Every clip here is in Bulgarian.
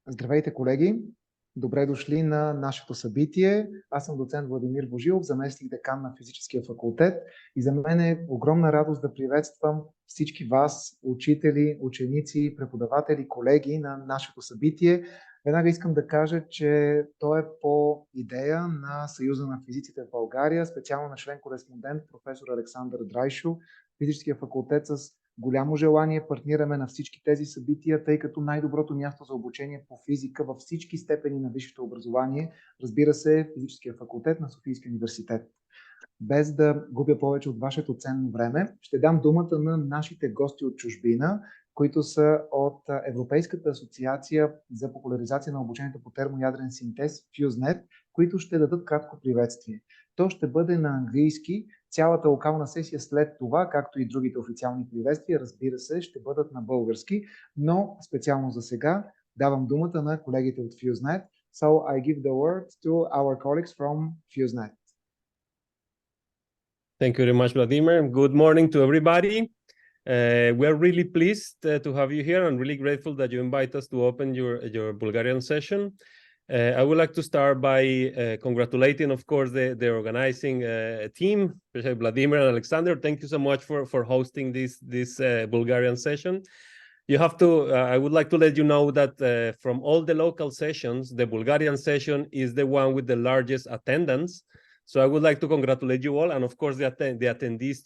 Здравейте, колеги! Добре дошли на нашето събитие. Аз съм доцент Владимир Божилов, заместник декан на Физическия факултет и за мен е огромна радост да приветствам всички вас, учители, ученици, преподаватели, колеги на нашето събитие. Веднага искам да кажа, че то е по идея на Съюза на физиците в България, специално на член-кореспондент професор Александър Драйшо. Физическия факултет с голямо желание партнираме на всички тези събития, тъй като най-доброто място за обучение по физика във всички степени на висшето образование, разбира се, е Физическия факултет на Софийския университет. Без да губя повече от вашето ценно време, ще дам думата на нашите гости от чужбина, които са от Европейската асоциация за популяризация на обучението по термоядрен синтез FuseNet, които ще дадат кратко приветствие. То ще бъде на английски. Цялата локална сесия след това, както и другите официални приветствия, разбира се, ще бъдат на български, но специално за сега давам думата на колегите от FuseNet. So I give the word to our colleagues from FuseNet. Thank you very much, Vladimir. Good morning to everybody. We're really pleased to have you here and really grateful that you invite us to open your Bulgarian session. I would like to start by congratulating, of course, the organizing team, especially Vladimir and Alexander. Thank you so much for hosting this Bulgarian session. You have to, I would like to let you know that from all the local sessions, the Bulgarian session is the one with the largest attendance. So I would like to congratulate you all, and of course the attendees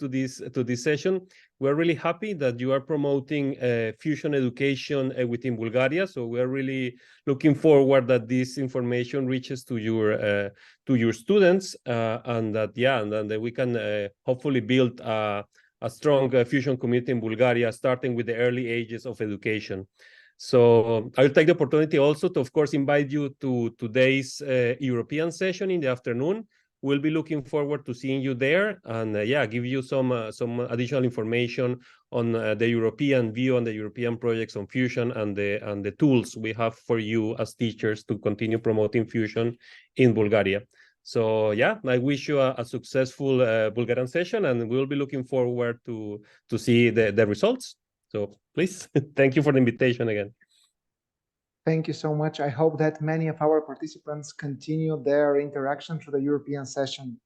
to this session. We're really happy that you are promoting fusion education within Bulgaria. So we're really looking forward that this information reaches to your students, and that we can hopefully build a strong fusion community in Bulgaria, starting with the early ages of education. So I will take the opportunity also to, of course, invite you to today's European session in the afternoon. We'll be looking forward to seeing you there and give you some additional information on the European view and the European projects on fusion and the tools we have for you as teachers to continue promoting fusion in Bulgaria. So I wish you a successful Bulgarian session, and we'll be looking forward to see the results. So please, thank you for the invitation again. Thank you so much. I hope that many of our participants continue their interaction through the European session.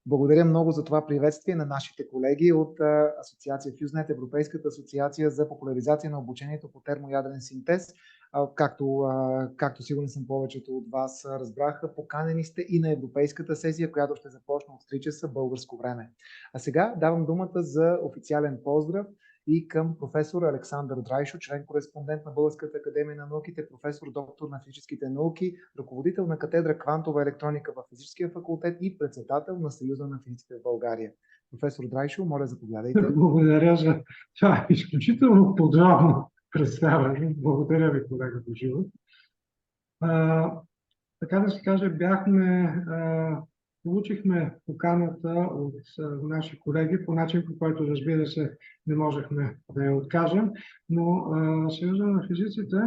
Благодаря много за това приветствие на нашите колеги от Асоциация FuseNet, Европейската асоциация за популяризация на обучението по термоядрен синтез. Както сигурен съм повечето от вас разбраха, поканени сте и на Европейската сесия, която ще започне от 3 часа българско време. А сега давам думата за официален поздрав и към професор Александър Драйшо, член-кореспондент на Българската академия на науките, професор доктор на физическите науки, ръководител на катедра квантова електроника в Физическия факултет и председател на Съюза на физиците в България. Професор Драйшо, моля, заповядайте. Благодаря за това изключително подробно представяне. Благодаря ви, колега Божилов. Така да се каже, получихме поканата от наши колеги по начин, по който, разбира се, не можехме да я откажем, но Съюза на физиците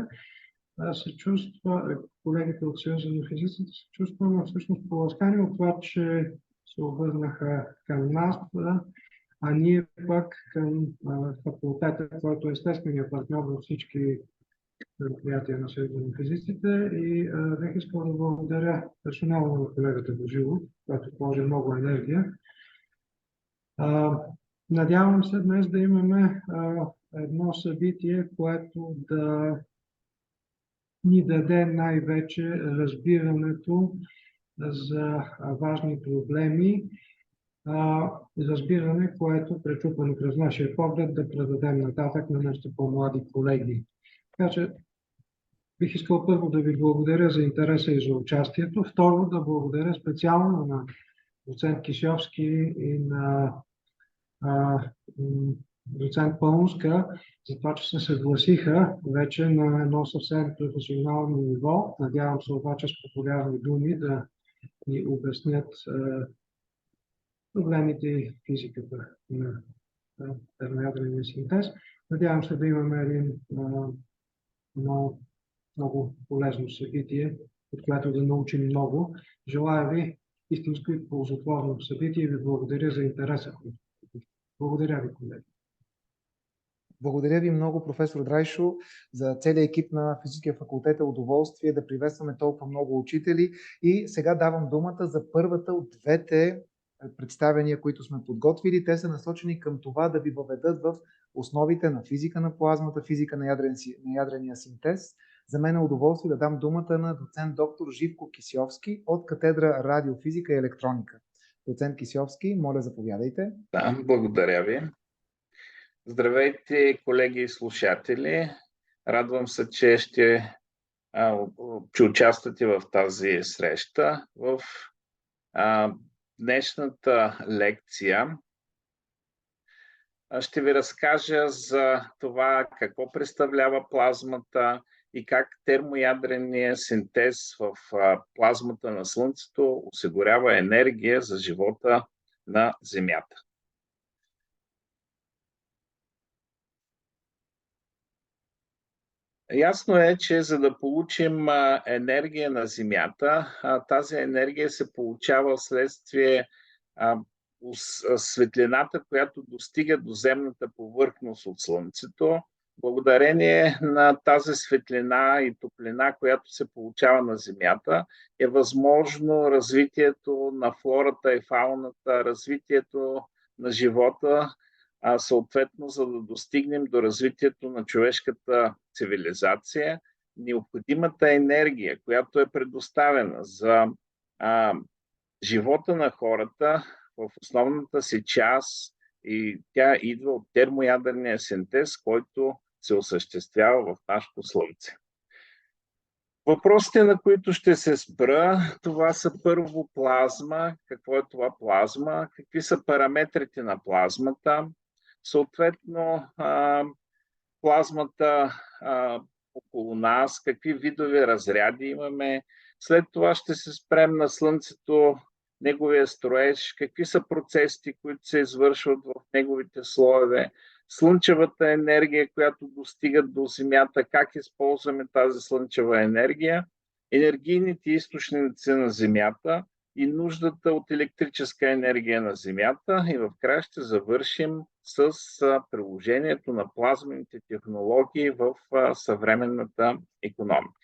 се чувства, колегите от Съюза на физиците се чувстваме всъщност поласкани от това, че се обърнаха към нас, а ние пък към факултета, който е естественият партньор във всички мероприятия на Съюза на физиците, и бих искал да благодаря персонално на колегата Божилов, който положи много енергия. Надявам се днес да имаме едно събитие, което да ни даде най-вече разбирането за важни проблеми, разбиране, което пречупано през нашия поглед да предадем нататък на нашите по-млади колеги. Така че бих искал първо да ви благодаря за интереса и за участието. Второ, да благодаря специално на доцент Кишовски и на доцент Пълнска за това, че се съгласиха вече на едно съвсем професионално ниво. Надявам се обаче с популярни думи да ни обяснят проблемите и физиката на термоядрения синтез. Надявам се да имаме един много полезно събитие, от което да научим много. Желая ви истинско и ползотворно събитие и ви благодаря за интереса. Благодаря ви, колеги. Благодаря ви много, професор Драйшо, за целият екип на физическия факултет. Е удоволствие да приветстваме толкова много учители. И сега давам думата за първата от двете представения, които сме подготвили. Те са насочени към това да ви въведат в основите на физика на плазмата, физика на ядрения синтез. За мен е удоволствие да дам думата на доцент доктор Живко Кисьовски от катедра радиофизика и електроника. Доцент Кисьовски, моля, заповядайте. Да, благодаря ви. Здравейте, колеги и слушатели. Радвам се, че участвате в тази среща. В днешната лекция ще ви разкажа за това какво представлява плазмата и как термоядреният синтез в плазмата на Слънцето осигурява енергия за живота на Земята. Ясно е, че за да получим енергия на Земята, тази енергия се получава вследствие светлината, която достига до земната повърхност от Слънцето. Благодарение на тази светлина и топлина, която се получава на Земята, е възможно развитието на флората и фауната, развитието на живота, съответно, за да достигнем до развитието на човешката цивилизация, необходимата енергия, която е предоставена за живота на хората в основната си част, и тя идва от термоядрения синтез, който се осъществява в нашето Слънце. Въпросите, на които ще се спра, това са първо плазма. Какво е това плазма? Какви са параметрите на плазмата? Съответно, плазмата около нас, какви видове разряди имаме. След това ще се спрем на Слънцето, неговия строеж, какви са процесите, които се извършват в неговите слоеве, слънчевата енергия, която достига до Земята, как използваме тази слънчева енергия, енергийните източници на Земята и нуждата от електрическа енергия на Земята, и в края ще завършим с приложението на плазмените технологии в съвременната икономика.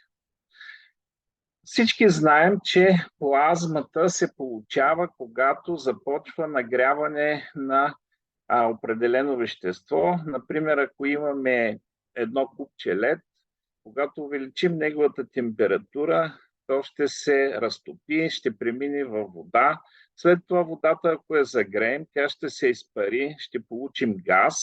Всички знаем, че плазмата се получава, когато започва нагряване на определено вещество. Например, ако имаме едно купче лед, когато увеличим неговата температура, то ще се разтопи, ще премине във вода. След това водата, ако я загреем, тя ще се изпари, ще получим газ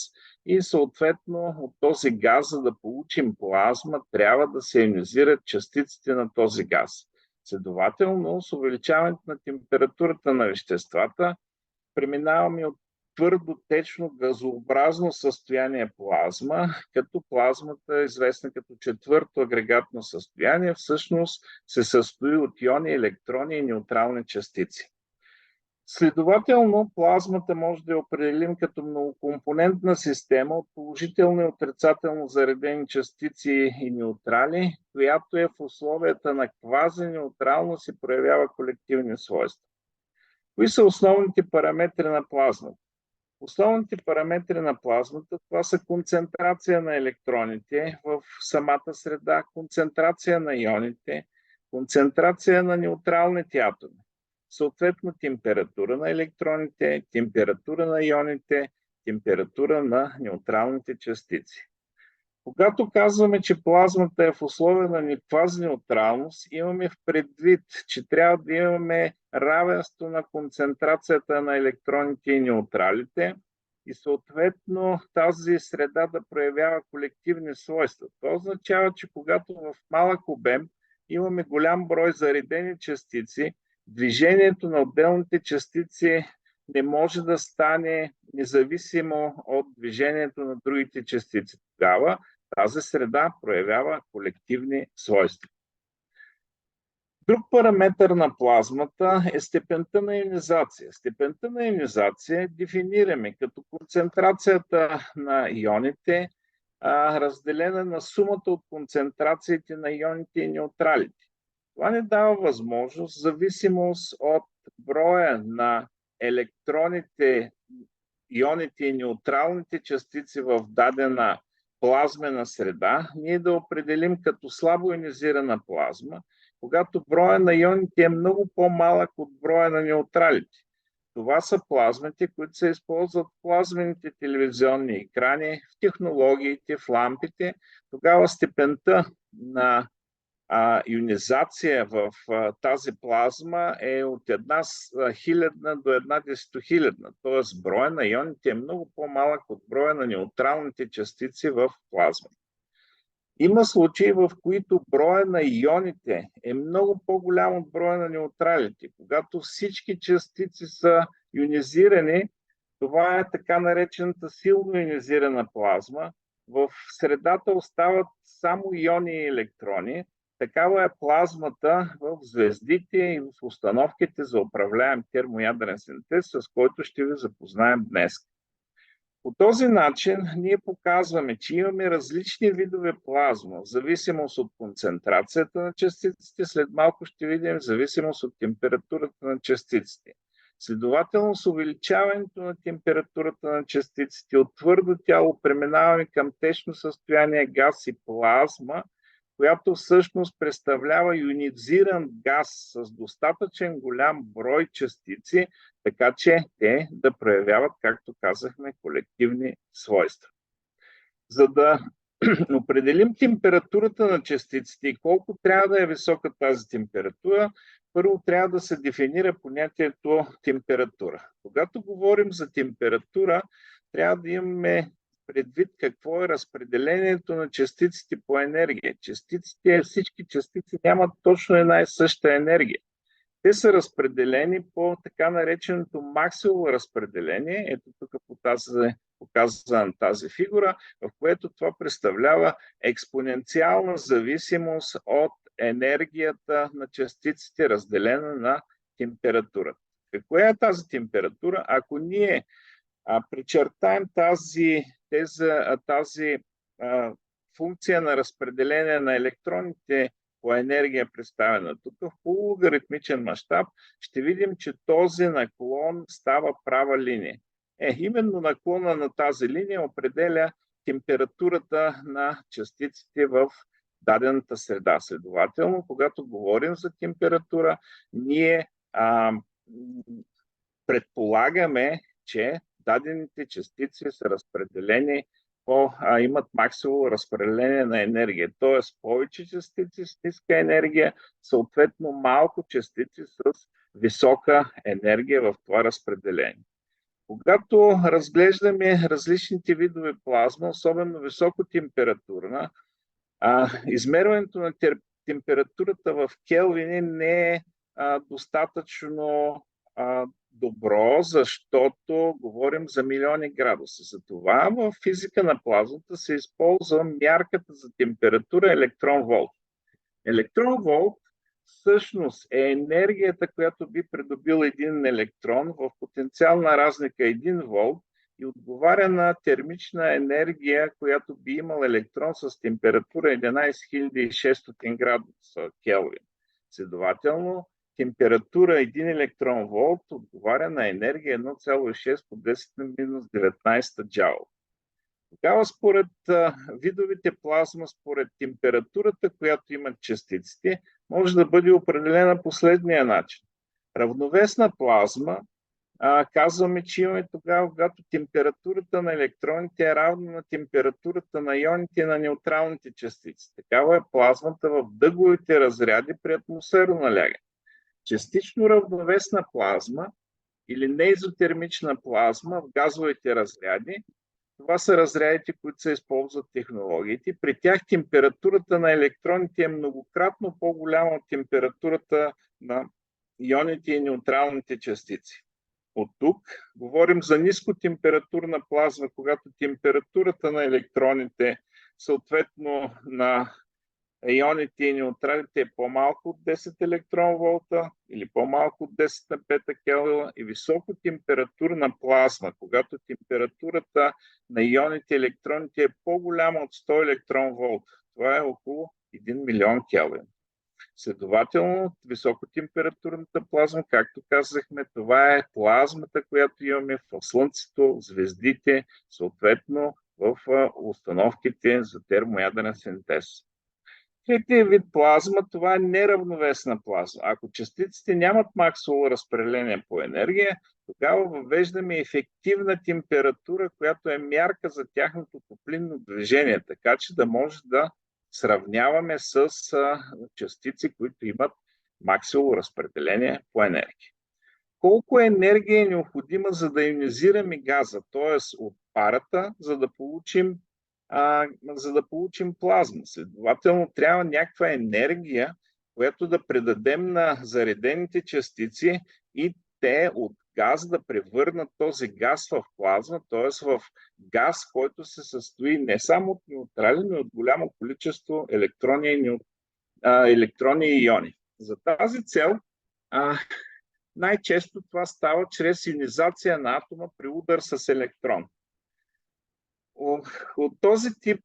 и съответно от този газ, за да получим плазма, трябва да се ионизират частиците на този газ. Следователно, с увеличаването на температурата на веществата, преминаваме от твърдо, течно, газообразно състояние плазма, като плазмата, известна като четвърто агрегатно състояние, всъщност се състои от иони, електрони и неутрални частици. Следователно, плазмата може да я определим като многокомпонентна система от положително и отрицателно заредени частици и неутрали, която е в условията на квазинеутралност и проявява колективни свойства. Кои са основните параметри на плазмата? Основните параметри на плазмата, това са концентрация на електроните в самата среда, концентрация на ионите, концентрация на неутралните атоми, съответно температура на електроните, температура на ионите, температура на неутралните частици. Когато казваме, че плазмата е в условия на квазинеутралност, имаме в предвид, че трябва да имаме равенство на концентрацията на електроните и неутралите и съответно тази среда да проявява колективни свойства. Това означава, че когато в малък обем имаме голям брой заредени частици, движението на отделните частици не може да стане независимо от движението на другите частици. Тогава тази среда проявява колективни свойства. Друг параметър на плазмата е степента на ионизация. Степента на ионизация дефинираме като концентрацията на ионите, разделена на сумата от концентрациите на ионите и неутралите. Това ни дава възможност, в зависимост от броя на електроните ионите и неутралните частици в дадена плазмена среда, ние да определим като слабо ионизирана плазма, когато броя на ионите е много по-малък от броя на неутралите. Това са плазмите, които се използват в плазмените телевизионни екрани, в технологиите, в лампите. Тогава степента на ионизация в тази плазма е от 1/1000 до 1/100000. Т.е. броя на ионите е много по-малък от броя на неутралните частици в плазмата. Има случаи, в които броя на ионите е много по-голям от броя на неутралите. Когато всички частици са ионизирани, това е така наречената силно ионизирана плазма. В средата остават само иони и електрони. Такава е плазмата в звездите и в установките за управляем термоядрен синтез, с който ще ви запознаем днес. По този начин ние показваме, че имаме различни видове плазма, в зависимост от концентрацията на частиците, след малко ще видим в зависимост от температурата на частиците. Следователно, с увеличаването на температурата на частиците от твърдо тяло преминаваме към течно състояние газ и плазма, която всъщност представлява ионизиран газ с достатъчен голям брой частици, така че те да проявяват, както казахме, колективни свойства. За да определим температурата на частиците и колко трябва да е висока тази температура, първо трябва да се дефинира понятието температура. Когато говорим за температура, трябва да имаме предвид какво е разпределението на частиците по енергия. Всички частици нямат точно една и съща енергия. Те са разпределени по така нареченото Максвелово разпределение. Ето тук показана тази фигура, в което това представлява експоненциална зависимост от енергията на частиците, разделена на температурата. Какво е тази температура? Ако ние причертаем тази функция на разпределение на електроните по енергия, представена тук в полулогаритмичен мащаб, ще видим, че този наклон става права линия. Именно наклона на тази линия определя температурата на частиците в дадената среда. Следователно, когато говорим за температура, ние предполагаме, че дадените частици са разпределени имат Максвелово разпределение на енергия. Т.е. повече частици с ниска енергия, съответно малко частици с висока енергия в това разпределение. Когато разглеждаме различните видове плазма, особено високотемпературна, измерването на температурата в келвини не е достатъчно добро, защото говорим за милиони градуси. Затова в физика на плазмата се използва мярката за температура електрон-волт. Електрон-волт всъщност е енергията, която би придобил един електрон в потенциална разлика 1 волт и отговаря на термична енергия, която би имал електрон с температура 11600 градуса Келвин. Следователно, температура 1 електрон волт отговаря на енергия 1,6 по 10 на минус 19 джаул. Тогава според видовите плазма, според температурата, която имат частиците, може да бъде определена последния начин. Равновесна плазма, казваме, че имаме тогава, когато температурата на електроните е равна на температурата на ионите и на неутралните частици. Такава е плазмата в дъговите разряди при атмосферно налягане. Частично равновесна плазма или неизотермична плазма в газовите разряди, това са разрядите, които се използват в технологиите. При тях температурата на електроните е многократно по-голяма от температурата на ионите и неутралните частици. От тук говорим за нискотемпературна плазма, когато температурата на електроните, съответно на ионите и неутралите е по-малко от 10 електрон волта или по-малко от 10 на 5 келвина и високотемпературна плазма, когато температурата на ионите и електроните е по-голяма от 100 електрон волта. Това е около 1 милион келвин. Следователно, високотемпературната плазма, както казахме, това е плазмата, която имаме в Слънцето, звездите, съответно в установките за термоядрен синтез. Третият вид плазма, това е неравновесна плазма. Ако частиците нямат Максвелово разпределение по енергия, тогава въвеждаме ефективна температура, която е мярка за тяхното топлинно движение, така че да може да сравняваме с частици, които имат Максвелово разпределение по енергия. Колко енергия е необходима, за да ионизираме газа, т.е. от парата, за да получим плазма? Следователно, трябва някаква енергия, която да предадем на заредените частици и те от газ да превърнат този газ в плазма, т.е. в газ, който се състои не само от неутрали, но и от голямо количество електрони и иони. За тази цел най-често това става чрез ионизация на атома при удар с електрон. От този тип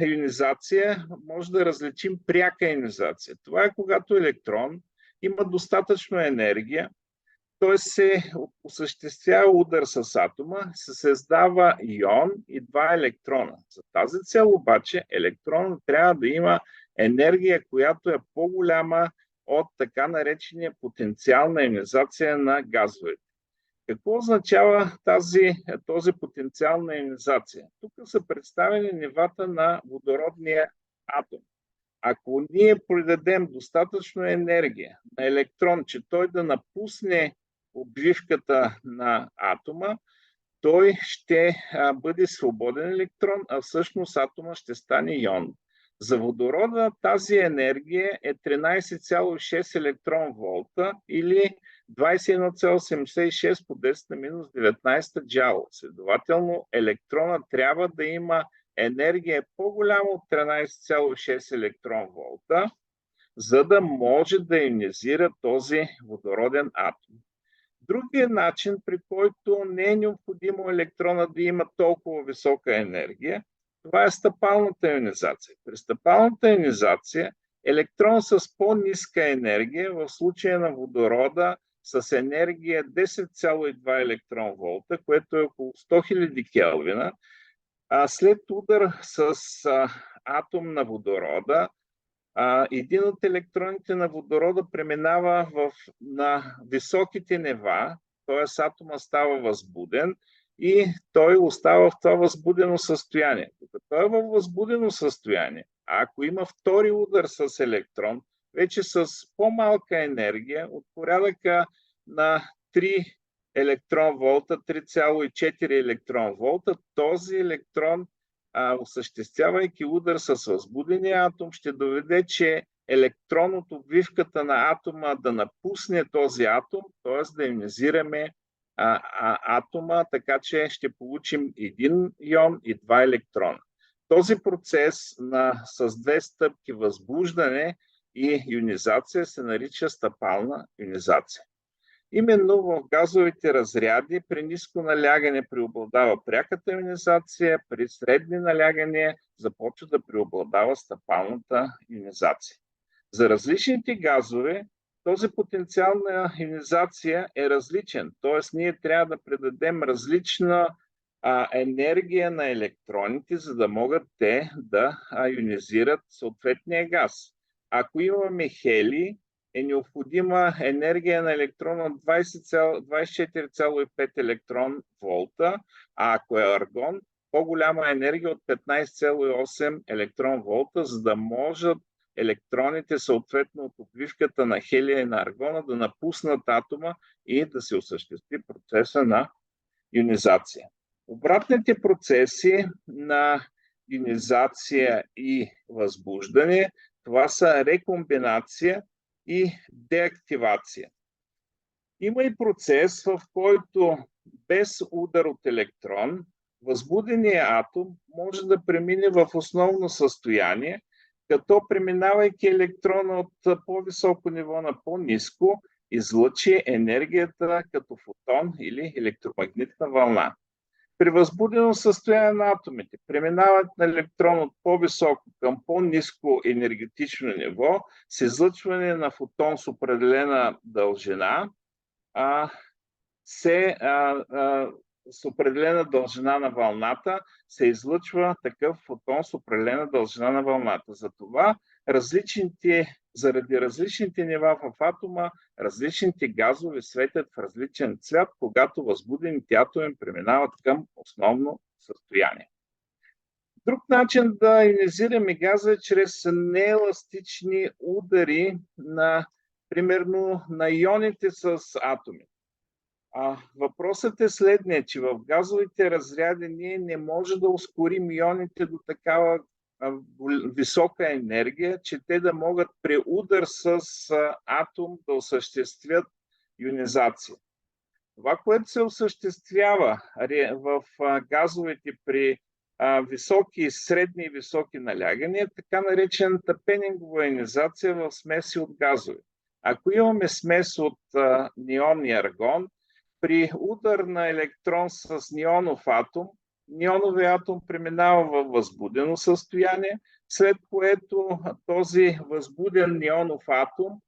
ионизация може да различим пряка ионизация. Това е когато електрон има достатъчно енергия, т.е. се осъществява удар с атома, се създава ион и два електрона. За тази цел обаче електронът трябва да има енергия, която е по-голяма от така наречения потенциална ионизация на газовете. Какво означава този потенциална ионизация? Тук са представени нивата на водородния атом. Ако ние придадем достатъчно енергия на електрон, че той да напусне обвивката на атома, той ще бъде свободен електрон, а всъщност атома ще стане ион. За водорода тази енергия е 13,6 електрон волта или 21,76 по 10 на минус 19 джаул. Следователно, електрона трябва да има енергия по-голяма от 13,6 електрон волта, за да може да ионизира този водороден атом. Другият начин, при който не е необходимо електрона да има толкова висока енергия, това е стъпалната ионизация. При стъпалната ионизация електрон с по-ниска енергия, в случая на водорода с енергия 10,2 електрон волта, което е около 100 000 келвина, след удар с атом на водорода, един от електроните на водорода преминава на високите нива, т.е. атома става възбуден и той остава в това възбудено състояние. Докато той е във възбудено състояние, ако има втори удар с електрон, вече с по-малка енергия, от порядъка на 3 електрон волта, 3,4 електрон волта, този електрон, осъществявайки удар с възбудения атом, ще доведе, че електрон от обвивката на атома да напусне този атом, т.е. да ионизираме атома, така че ще получим един ион и два електрона. Този процес с две стъпки възбуждане и ионизация се нарича стъпална ионизация. Именно в газовите разряди при ниско налягане преобладава пряката ионизация, при средни налягания започва да преобладава стъпалната ионизация. За различните газове този потенциал на ионизация е различен, т.е. ние трябва да предадем различна енергия на електроните, за да могат те да ионизират съответния газ. Ако имаме хелий, е необходима енергия на електрона от 24,5 електрон волта, а ако е аргон, по-голяма енергия от 15,8 електрон волта, за да можат електроните съответно от обвивката на хелия и на аргона да напуснат атома и да се осъществи процеса на ионизация. Обратните процеси на ионизация и възбуждане, това са рекомбинация и деактивация. Има и процес, в който без удар от електрон, възбуденият атом може да премине в основно състояние, като преминавайки електрона от по-високо ниво на по-ниско, излъчи енергията като фотон или електромагнитна вълна. При възбудено състояние на атомите, преминаването на електрон от по-високо към по-ниско енергетично ниво с излъчване на фотон с определена дължина, с определена дължина на вълната се излъчва такъв фотон с определена дължина на вълната. Затова заради различните нива в атома, различните газове светят в различен цвят, когато възбудените атоми преминават към основно състояние. Друг начин да ионизираме газа е чрез нееластични удари примерно на ионите с атоми. Въпросът е следният, че в газовите разряди ние не може да ускорим ионите до такава висока енергия, че те да могат при удар с атом да осъществят ионизация. Това, което се осъществява в газовете при високи, средни и високи налягания, е така наречената пенингова ионизация в смеси от газове. Ако имаме смес от неон и аргон, при удар на електрон с неонов атом, неоновия атом преминава във възбудено състояние, след което този възбуден неонов атом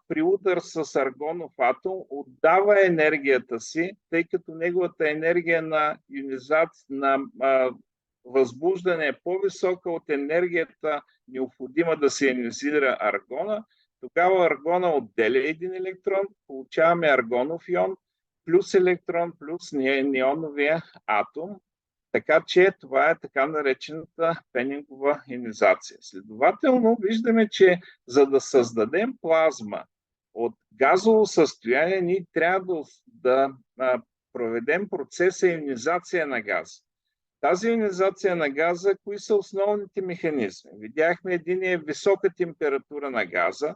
при удар с аргонов атом отдава енергията си, тъй като неговата енергия на възбуждане е по-висока от енергията необходима да се ионизира аргона. Тогава аргона отделя един електрон, получаваме аргонов ион, плюс електрон, плюс неоновия атом. Така че това е така наречената пенингова ионизация. Следователно виждаме, че за да създадем плазма от газово състояние, ние трябва да проведем процеса ионизация на газ. Тази ионизация на газа, кои са основните механизми? Видяхме, един е висока температура на газа,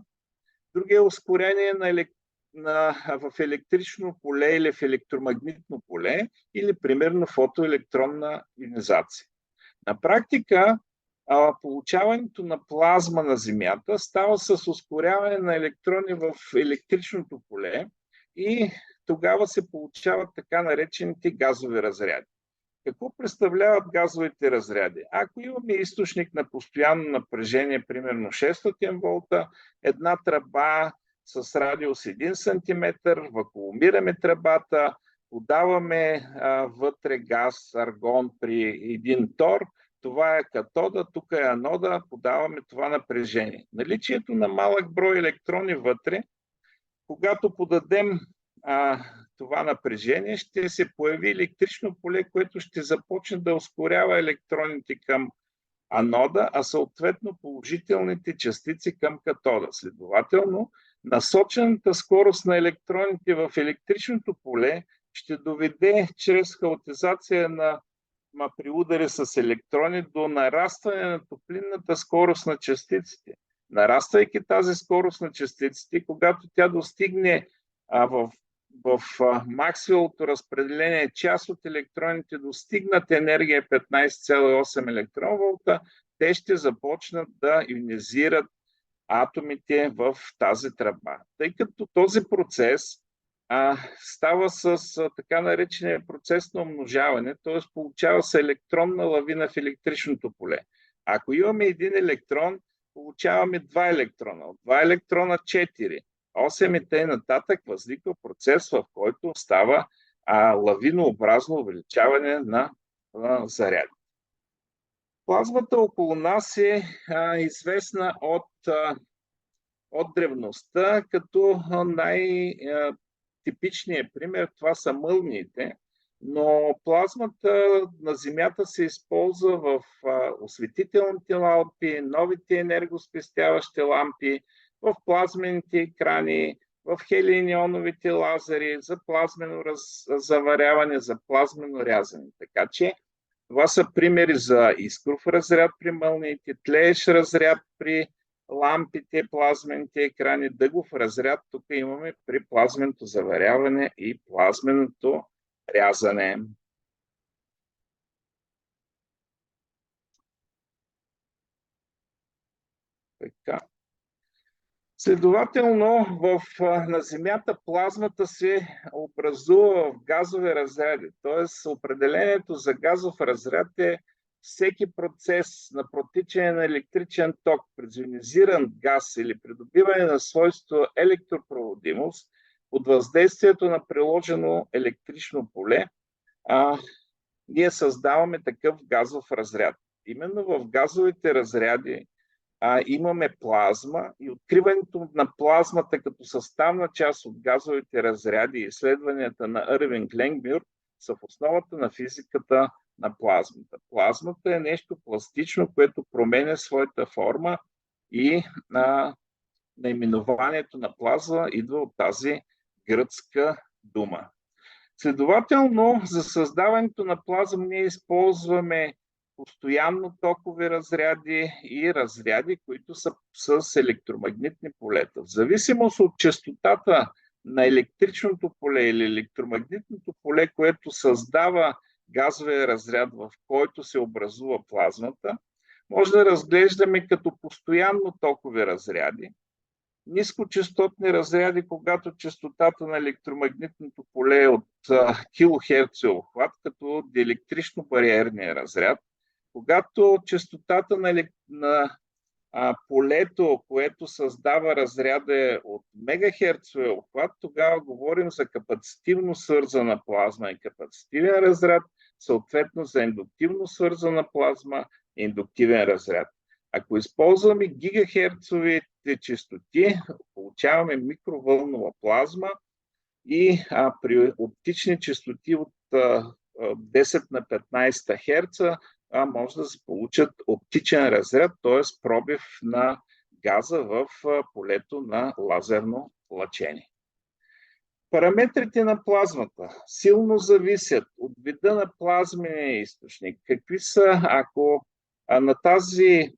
другия е ускорение в електрично поле или в електромагнитно поле, или примерно фотоелектронна ионизация. На практика получаването на плазма на Земята става с ускоряване на електрони в електричното поле и тогава се получават така наречените газови разряди. Какво представляват газовите разряди? Ако имаме източник на постоянно напрежение, примерно 600 волта, една тръба с радиус 1 см, вакуумираме тръбата, подаваме вътре газ, аргон при 1 тор, това е катода, тук е анода, подаваме това напрежение. Наличието на малък брой електрони вътре, когато подадем това напрежение, ще се появи електрично поле, което ще започне да ускорява електроните към анода, а съответно положителните частици към катода. Следователно, насочената скорост на електроните в електричното поле ще доведе чрез хаотизация при удари с електрони до нарастване на топлинната скорост на частиците. Нараствайки тази скорост на частиците, когато тя достигне в Максвеловото разпределение, част от електроните достигнат енергия 15,8 електронволта, те ще започнат да ионизират атомите в тази тръба. Тъй като този процес става с така наречения процес на умножаване, т.е. получава се електронна лавина в електричното поле. Ако имаме един електрон, получаваме 2 електрона. От 2 електрона 4. 8 и т.н. възниква процес, в който става лавинообразно увеличаване на заряд. Плазмата около нас е известна от древността, като най-типичният пример това са мълниите, но плазмата на Земята се използва в осветителните лампи, новите енергоспестяващи лампи, в плазмените екрани, в хелионионовите лазери, за плазмено заваряване, за плазмено рязане. Така че това са примери за искров разряд при мълниите, тлеещ разряд при лампите, плазмените екрани, дъгов разряд тук имаме при плазменото заваряване и плазменото рязане. Така. Следователно, на Земята плазмата се образува в газови разряди. Т.е. определението за газов разряд е всеки процес на протичане на електричен ток през ионизиран газ или придобиване на свойство електропроводимост под въздействието на приложено електрично поле, ние създаваме такъв газов разряд. Именно в газовите разряди имаме плазма и откриването на плазмата като съставна част от газовите разряди и изследванията на Ирвинг Ленгмюр са в основата на физиката на плазмата. Плазмата е нещо пластично, което променя своята форма и наименованието на плазма идва от тази гръцка дума. Следователно, за създаването на плазма ние използваме постоянно токови разряди и разряди, които са с електромагнитни полета. В зависимост от честотата на електричното поле или електромагнитното поле, което създава газовия разряд, в който се образува плазмата, може да разглеждаме като постоянно токови разряди, нискочестотни разряди, когато честотата на електромагнитното поле е от килохерцов обхват, като диелектрично-бариерния разряд, когато честотата на полето, което създава разряда е от мегахерцовия обхват, тогава говорим за капацитивно свързана плазма и капацитивен разряд, съответно за индуктивно свързана плазма и индуктивен разряд. Ако използваме гигахерцовите честоти, получаваме микровълнова плазма и при оптични честоти от 10 на 15 Хц може да се получат оптичен разряд, т.е. пробив на газа в полето на лазерно лъчение. Параметрите на плазмата силно зависят от вида на плазмения източник. Какви са, ако на тази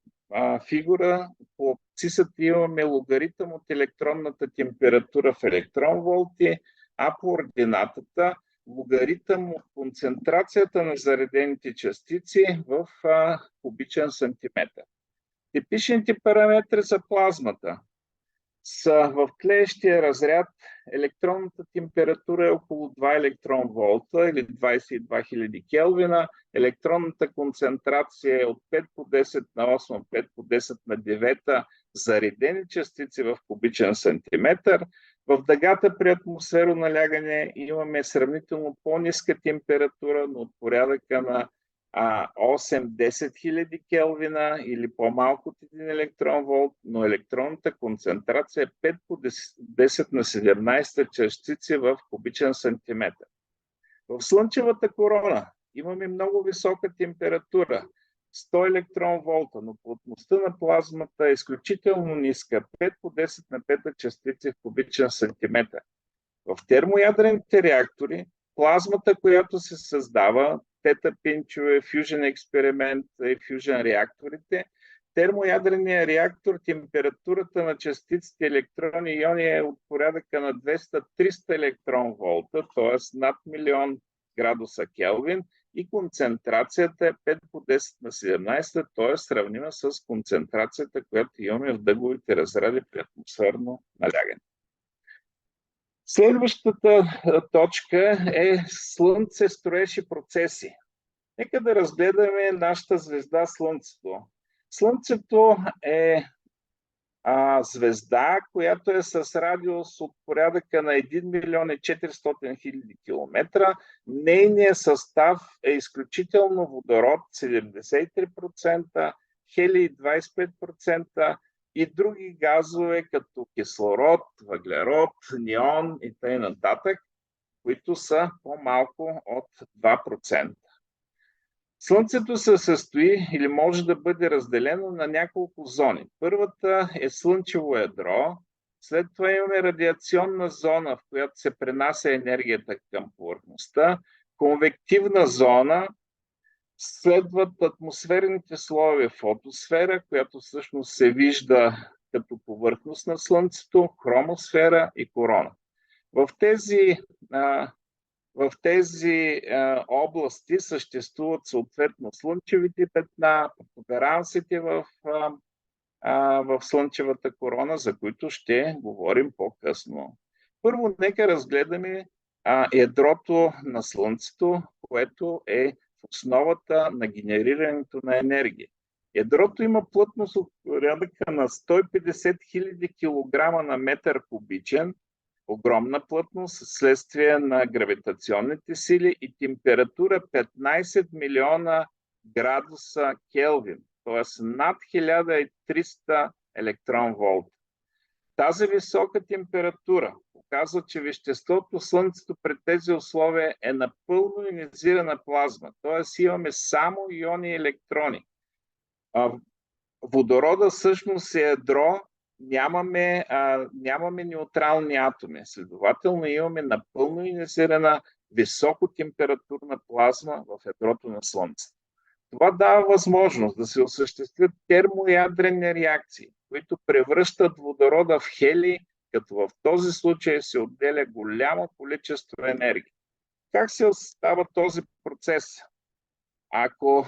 фигура по абсцисата имаме логаритъм от електронната температура в електрон-волти, а по ординатата логаритъм от концентрацията на заредените частици в кубичен сантиметър. Типичните параметри за плазмата са в тлеещия разряд електронната температура е около 2 електрон-волта или 22 000 Келвина, електронната концентрация е от 5 по 10 на 8, 5 по 10 на 9 заредени частици в кубичен сантиметър. В дъгата при атмосферно налягане имаме сравнително по-ниска температура, но от порядъка на 8-10 000 Келвина или по-малко от 1 електрон-волт, но електронната концентрация е 5 по 10 на 17 частици в кубичен сантиметър. В Слънчевата корона имаме много висока температура, 100 електрон-волта, но плътността на плазмата е изключително ниска, 5 по 10 на 5 частици в кубичен сантиметър. В термоядрените реактори плазмата, която се създава, тета-пинчове, фюжен експеримент и фюжен реакторите, термоядрения реактор, температурата на частиците електрони и иони е от порядъка на 200-300 електрон-волта, т.е. над 1 градуса Келвин, и концентрацията е 5 по 10 на 17, т.е. сравнима с концентрацията, която имаме в дъговите разряди при атмосферно налягане. Следващата точка е Слънце, строеж и процеси. Нека да разгледаме нашата звезда Слънцето. Слънцето е звезда, която е с радиус от порядъка на 1 милион и 400 хиляди километра. Нейният състав е изключително водород 73%, хелий 25%, и други газове, като кислород, въглерод, неон и т.н., които са по-малко от 2%. Слънцето се състои или може да бъде разделено на няколко зони. Първата е слънчево ядро, след това имаме радиационна зона, в която се пренася енергията към повърхността, конвективна зона, следват атмосферните слоеве, фотосфера, която всъщност се вижда като повърхност на Слънцето, хромосфера и корона. В тези области съществуват съответно слънчевите петна, протуберанците в в Слънчевата корона, за които ще говорим по-късно. Първо, нека разгледаме ядрото на Слънцето, което е в основата на генерирането на енергия. Ядрото има плътност от порядъка на 150 000 кг на метър кубичен, огромна плътност следствие на гравитационните сили и температура 15 милиона градуса Келвин, т.е. над 1300 електрон-волт. Тази висока температура показва, че веществото Слънцето пред тези условия е напълно ионизирана плазма, т.е. имаме само иони и електрони. Водорода всъщност е ядро, нямаме неутрални атоми. Следователно имаме напълно ионизирана високотемпературна плазма в ядрото на Слънцето. Това дава възможност да се осъществят термоядрени реакции, които превръщат водорода в хелий, като в този случай се отделя голямо количество енергия. Как се става този процес? Ако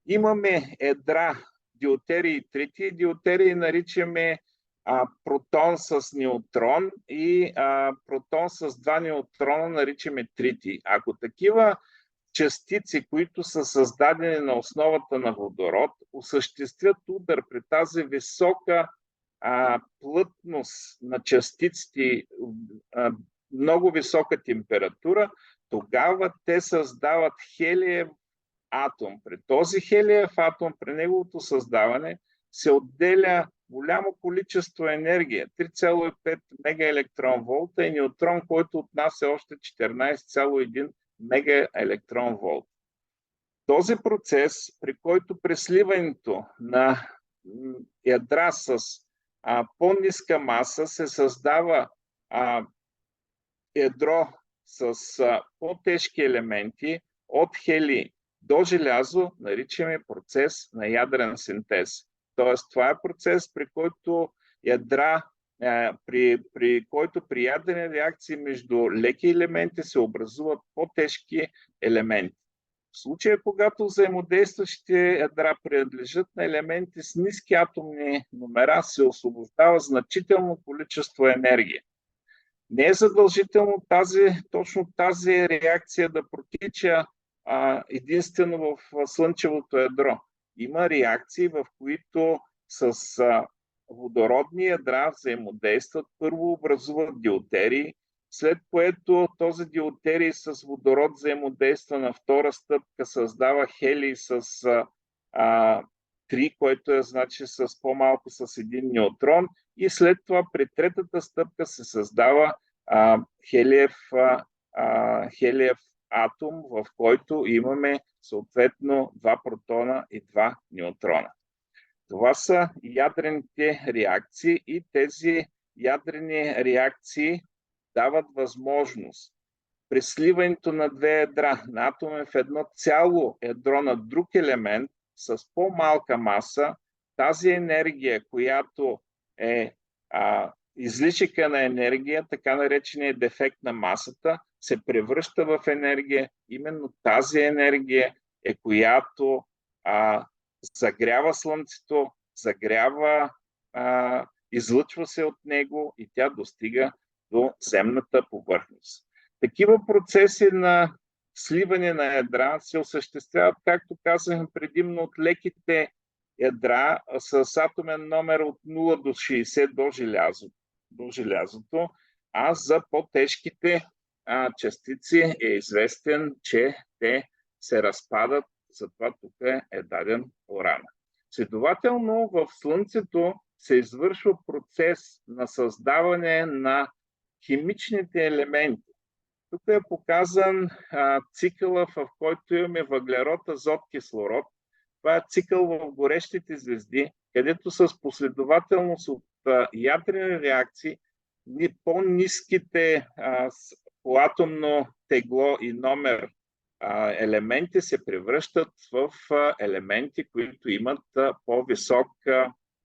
имаме ядра, диотерии и тритии, диотерии наричаме протон с неутрон и протон с два неутрона наричаме тритии. Ако такива частици, които са създадени на основата на водород, осъществят удар при тази висока плътност на частиците, много висока температура, тогава те създават хелиев атом. При този хелиев атом, при неговото създаване, се отделя голямо количество енергия, 3,5 мегаелектрон-волта и неутрон, който отнася още 14,1 мегаелектрон-волт. Този процес, при който пресливането на ядра с по-ниска маса се създава ядро с по-тежки елементи от хелий до желязо, наричаме процес на ядрен синтез. Тоест, това е процес, при който ядра, при който при ядрени реакции между леки елементи се образуват по-тежки елементи. В случая, когато взаимодействащите ядра принадлежат на елементи с ниски атомни номера, се освобождава значително количество енергия. Не е задължително точно тази реакция да протича единствено в Слънчевото ядро. Има реакции, в които с водородни ядра взаимодействат, първо образуват диотерии, след което този диотерий с водород взаимодейства на втора стъпка, създава хелий с 3, което е значи с по-малко с един неутрон, и след това при третата стъпка се създава хелиев атом, в който имаме съответно 2 протона и 2 неутрона. Това са ядрените реакции и тези ядрени реакции дават възможност при сливането на две ядра на атоми в едно цяло ядро на друг елемент с по-малка маса, тази енергия, която е излишъка на енергия, така наречения дефект на масата, се превръща в енергия. Именно тази енергия е която загрява Слънцето, излъчва се от него и тя достига до земната повърхност. Такива процеси на сливане на ядра се осъществяват, както казахме, предимно от леките ядра с атомен номер от 0 до 60 до желязото, а за по-тежките частици е известен, че те се разпадат, затова тук е даден уран. Следователно, в Слънцето се извършва процес на създаване на химичните елементи. Тук е показан цикъла, в който имаме въглерод, азот, кислород. Това е цикъл в горещите звезди, където с последователност от ядрени реакции по-ниските по атомно тегло и номер елементи се превръщат в елементи, които имат по-висок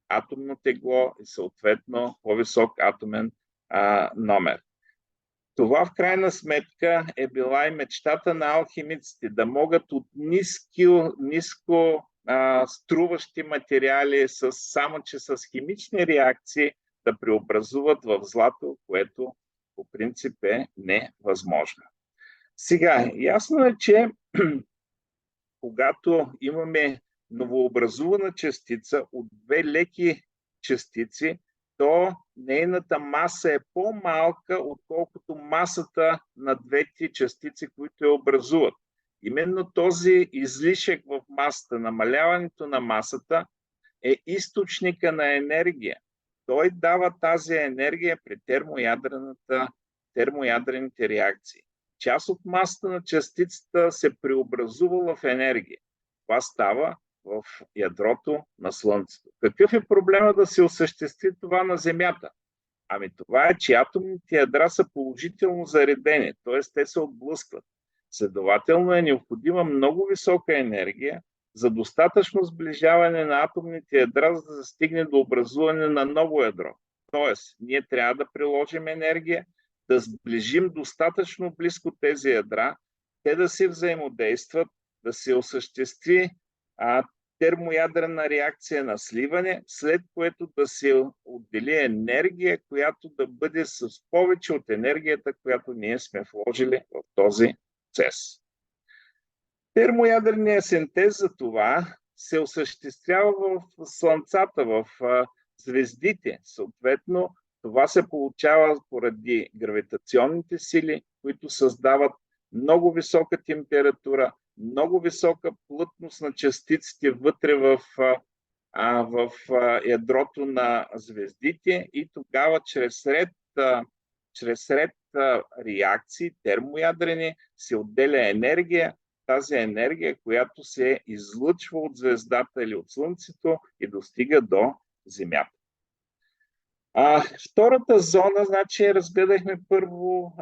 атомно тегло и съответно по-висок атомен номер. Това в крайна сметка е била и мечтата на алхимиците, да могат от ниско струващи материали, само че с химични реакции да преобразуват в злато, което по принцип е невъзможно. Сега, ясно е, че когато имаме новообразувана частица от две леки частици, то нейната маса е по-малка, отколкото масата на двете частици, които я образуват. Именно този излишък в масата, намаляването на масата, е източника на енергия. Той дава тази енергия при термоядрените реакции. Част от масата на частицата се преобразува в енергия. Това става в ядрото на Слънцето. Какъв е проблема да се осъществи това на Земята? Ами това е, че атомните ядра са положително заредени, т.е. те се отблъскват. Следователно е необходима много висока енергия за достатъчно сближаване на атомните ядра, за да стигне до образуване на ново ядро. Тоест, ние трябва да приложим енергия, да сближим достатъчно близко тези ядра, те да се взаимодействат, да се осъществи термоядрена реакция на сливане, след което да се отдели енергия, която да бъде с повече от енергията, която ние сме вложили в този процес. Термоядреният синтез за това се осъществява в слънцата, в звездите. Съответно, това се получава поради гравитационните сили, които създават много висока температура, много висока плътност на частиците вътре в ядрото на звездите и тогава чрез ред реакции, термоядрени, се отделя енергия, тази енергия, която се излъчва от звездата или от Слънцето и достига до Земята. Втората зона, значи разгледахме първо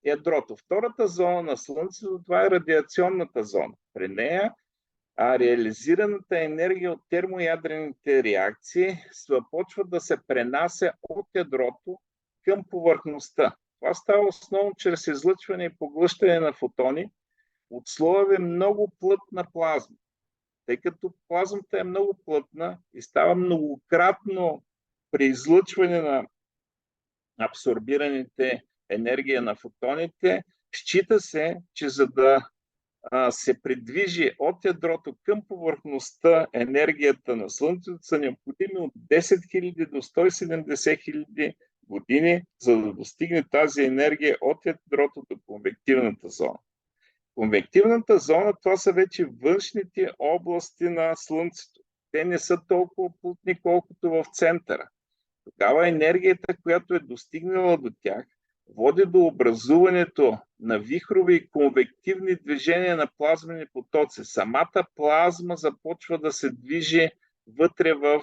ядрото. Втората зона на Слънцето, това е радиационната зона. При нея реализираната енергия от термоядрените реакции започва да се пренася от ядрото към повърхността. Това става основно чрез излъчване и поглъщане на фотони от слоеве много плътна плазма. Тъй като плазмата е много плътна и става многократно при излъчване на абсорбираните енергия на фотоните, счита се, че за да се придвижи от ядрото към повърхността енергията на Слънцето са необходими от 10 000 до 170 000 години, за да достигне тази енергия от ядрото до конвективната зона. Конвективната зона, това са вече външните области на Слънцето. Те не са толкова плътни, колкото в центъра. Тогава енергията, която е достигнала до тях, води до образуването на вихрови и конвективни движения на плазмени потоци. Самата плазма започва да се движи вътре в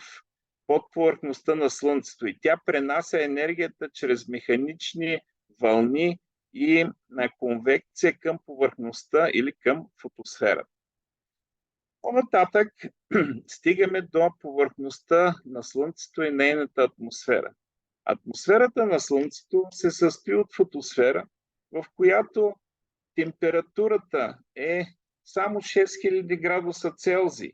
подповърхността на Слънцето и тя пренася енергията чрез механични вълни и на конвекция към повърхността или към фотосферата. По-нататък стигаме до повърхността на Слънцето и нейната атмосфера. Атмосферата на Слънцето се състои от фотосфера, в която температурата е само 6000 градуса Целзий.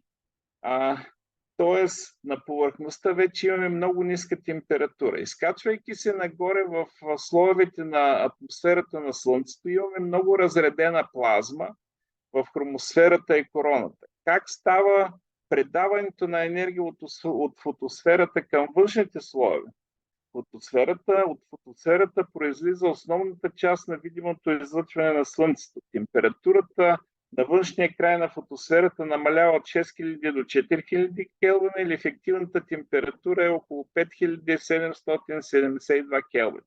Т.е. на повърхността вече имаме много ниска температура. Изкачвайки се нагоре в слоевете на атмосферата на Слънцето, имаме много разредена плазма в хромосферата и короната. Как става предаването на енергия от фотосферата към външните слоеве? От фотосферата произлиза основната част на видимото излъчване на Слънцето. Температурата на външния край на фотосферата намалява от 6000 до 4000 Келвина или ефективната температура е около 5772 Келвина. В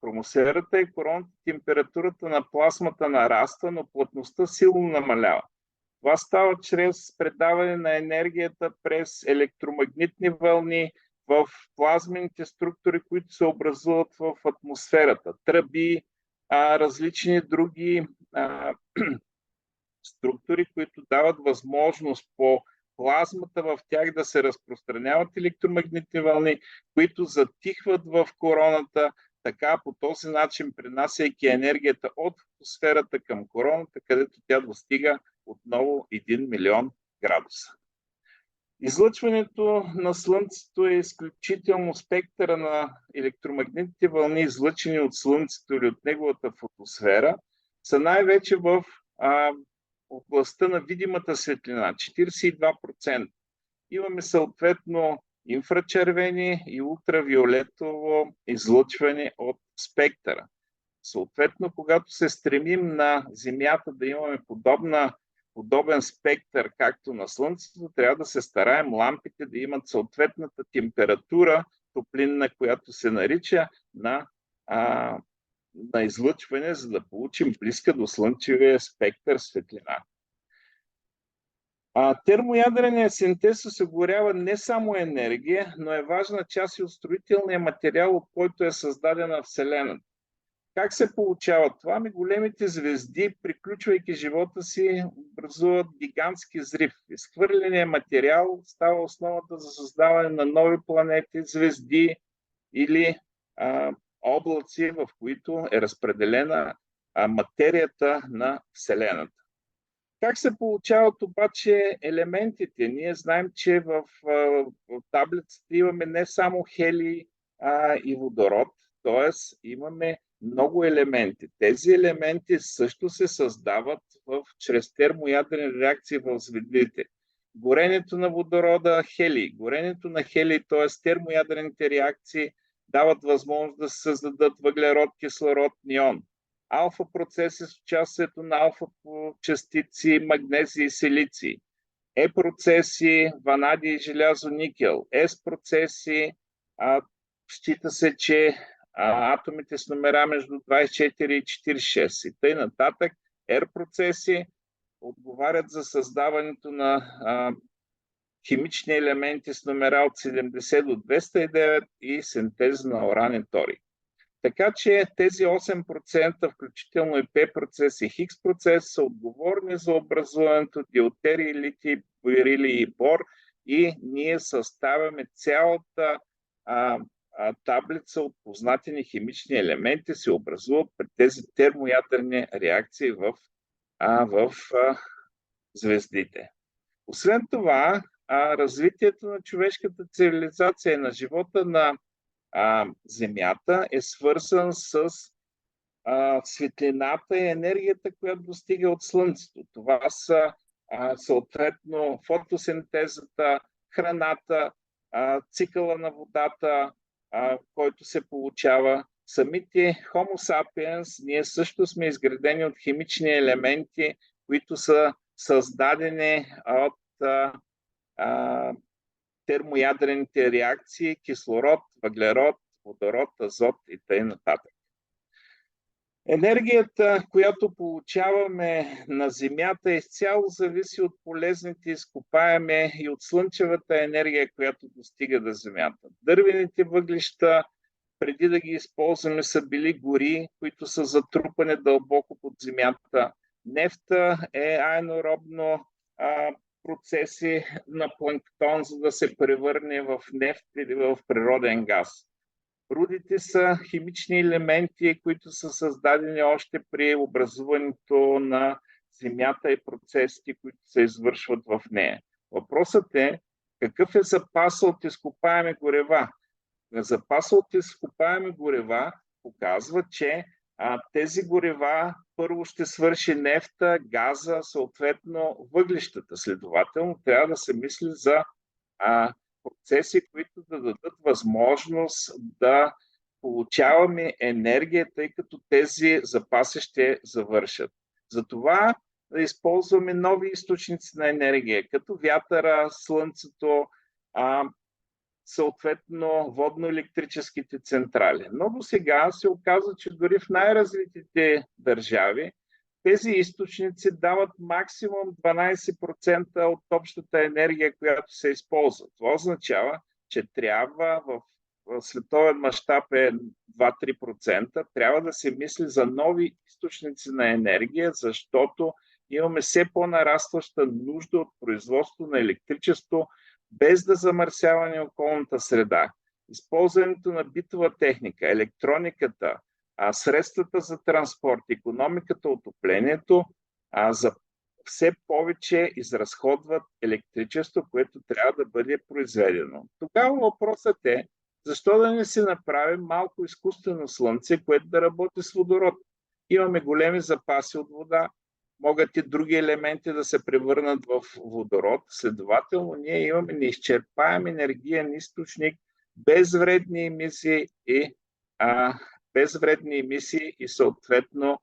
хромосферата и короната температурата на плазмата нараства, но плътността силно намалява. Това става чрез предаване на енергията през електромагнитни вълни в плазмените структури, които се образуват в атмосферата. Тръби, различни други структури, които дават възможност по плазмата в тях да се разпространяват електромагнитни вълни, които затихват в короната, така по този начин пренасяйки енергията от фотосферата към короната, където тя достига отново 1 милион градуса. Излъчването на Слънцето е изключително спектъра на електромагнитните вълни, излъчени от Слънцето или от неговата фотосфера, са най-вече в областта на видимата светлина, 42%. Имаме съответно инфрачервени и ултравиолетово излъчване от спектъра. Съответно, когато се стремим на Земята да имаме подобен спектър, както на Слънцето, трябва да се стараем лампите да имат съответната температура, топлинна, която се нарича на излъчване, за да получим близка до слънчевия спектър светлина. Термоядреният синтез осигурява не само енергия, но е важна част и от строителния материал, от който е създадена Вселената. Как се получава това? Големите звезди, приключвайки живота си, образуват гигантски взрив. Изхвърленият материал става основата за създаване на нови планети, звезди или облаци, в които е разпределена материята на Вселената. Как се получават обаче елементите? Ние знаем, че в таблицата имаме не само хелий и водород, т.е. имаме много елементи. Тези елементи също се създават чрез термоядрени реакции в звездите. Горенето на водорода хелий, горенето на хелий, т.е. термоядрените реакции, дават възможност да се създадат въглерод, кислород, неон. Алфа процеси с участието на алфа частици, магнези и силици. Е процеси, ванадий, желязо, никел. С процеси, счита се, че атомите с номера между 24 и 46. И тъй нататък. R процеси отговарят за създаването на химични елементи с номера от 70 до 209 и синтез на уран и торий. Така че тези 8%, включително и P процес и Хигс процес, са отговорни за образуването диотерий, литий, берилий и бор и ние съставяме цялата таблица от познати ни химични елементи, се образуват при тези термоядрени реакции в звездите. Освен това, развитието на човешката цивилизация и на живота на Земята е свързан с светлината и енергията, която достига от Слънцето. Това са съответно фотосинтезата, храната, цикъла на водата, който се получава. Самите Homo sapiens, ние също сме изградени от химични елементи, които са създадени от термоядрените реакции, кислород, въглерод, водород, азот и т.н. Енергията, която получаваме на Земята, изцяло зависи от полезните изкопаеми и от слънчевата енергия, която достига до Земята. Дървените въглища, преди да ги използваме, са били гори, които са затрупани дълбоко под Земята. Нефта е аеробно процеси на планктон, за да се превърне в нефт или в природен газ. Рудите са химични елементи, които са създадени още при образуването на Земята и процесите, които се извършват в нея. Въпросът е какъв е запасът от изкопаеми горева? Запасът от изкопаеми горева показва, че тези горева първо ще свърши нефта, газа, съответно въглищата. Следователно трябва да се мисли за процеси, които да дадат възможност да получаваме енергия, тъй като тези запаси ще завършат. Затова да използваме нови източници на енергия, като вятъра, слънцето, съответно водно-електрическите централи. Но до сега се оказва, че дори в най-развитите държави тези източници дават максимум 12% от общата енергия, която се използва. Това означава, че трябва в световен мащаб е 2-3%, трябва да се мисли за нови източници на енергия, защото имаме все по-нарастваща нужда от производство на електричество, без да замърсяваме околната среда. Използването на битова техника, електрониката, средствата за транспорт, икономиката, отоплението все повече изразходват електричество, което трябва да бъде произведено. Тогава въпросът е, защо да не си направим малко изкуствено слънце, което да работи с водород? Имаме големи запаси от вода, могат и други елементи да се превърнат в водород. Следователно, ние имаме неизчерпаем енергиен източник без вредни емисии и съответно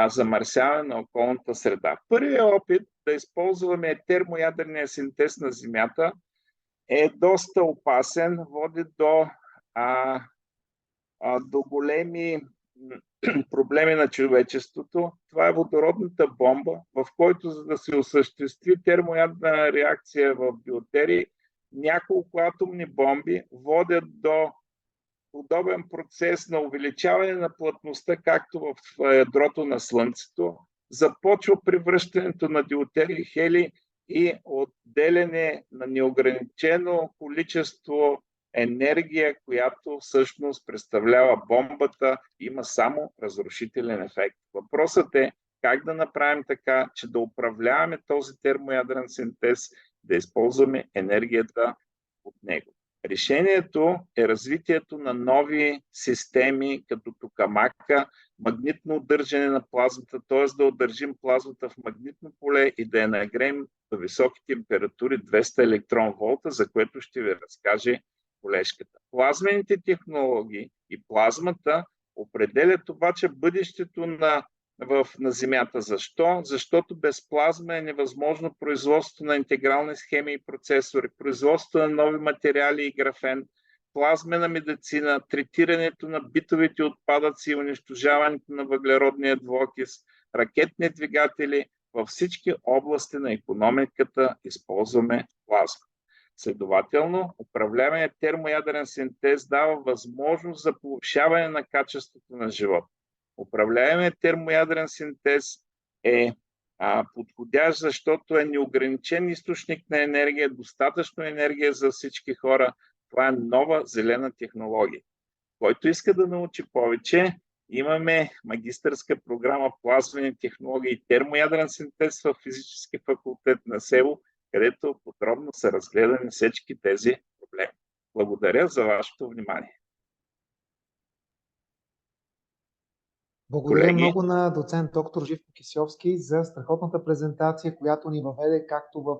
замърсяване на околната среда. Първият опит да използваме термоядрения синтез на Земята е доста опасен, води до големи проблеми на човечеството. Това е водородната бомба, в който, за да се осъществи термоядрена реакция в биотерии, няколко атомни бомби водят до подобен процес на увеличаване на плътността, както в ядрото на Слънцето. Започва превръщането на диотерий хелий и отделяне на неограничено количество енергия, която всъщност представлява бомбата, има само разрушителен ефект. Въпросът е как да направим така, че да управляваме този термоядрен синтез, да използваме енергията от него. Решението е развитието на нови системи, като токамака, магнитно удържане на плазмата, т.е. да удържим плазмата в магнитно поле и да я нагреем до високи температури 200 електрон волта, за което ще ви разкаже колежката. Плазмените технологии и плазмата определят обаче бъдещето на Земята. Защо? Защото без плазма е невъзможно производството на интегрални схеми и процесори, производството на нови материали и графен, плазмена медицина, третирането на битовите отпадъци и унищожаването на въглеродния двуокис, ракетни двигатели. Във всички области на икономиката използваме плазма. Следователно, управляваният термоядрен синтез дава възможност за повишаване на качеството на живота. Управляемият термоядрен синтез е подходящ, защото е неограничен източник на енергия, достатъчно енергия за всички хора. Това е нова зелена технология. Който иска да научи повече, имаме магистърска програма плазмени технологии и термоядрен синтез в Физически факултет на СЕУ, където подробно са разгледани всички тези проблеми. Благодаря за вашето внимание. Благодаря Колеги, много на доцент доктор Живко Кисьовски за страхотната презентация, която ни въведе както в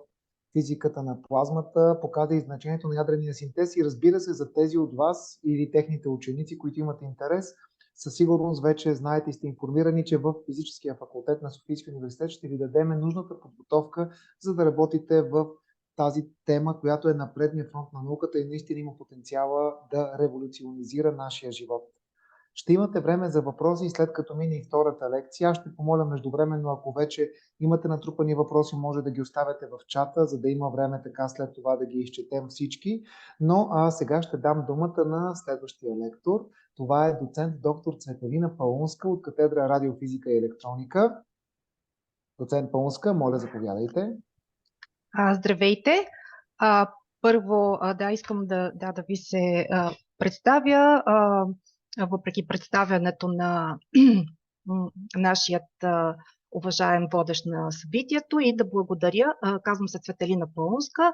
физиката на плазмата, показа и значението на ядрения синтез и разбира се за тези от вас или техните ученици, които имат интерес, със сигурност вече знаете и сте информирани, че в Физическия факултет на Софийския университет ще ви дадем нужната подготовка, за да работите в тази тема, която е на предния фронт на науката и наистина има потенциала да революционизира нашия живот. Ще имате време за въпроси след като мине и втората лекция. Аз ще помоля междувременно, ако вече имате натрупани въпроси, може да ги оставяте в чата, за да има време така след това да ги изчетем всички. Но сега ще дам думата на следващия лектор. Това е доцент доктор Цветелина Паунска от катедра Радиофизика и електроника. Доцент Паунска, моля заповядайте. Здравейте! Първо, искам да ви се представя. Въпреки представянето на нашият уважаем водещ на събитието и да благодаря. Казвам се Цветелина Паунска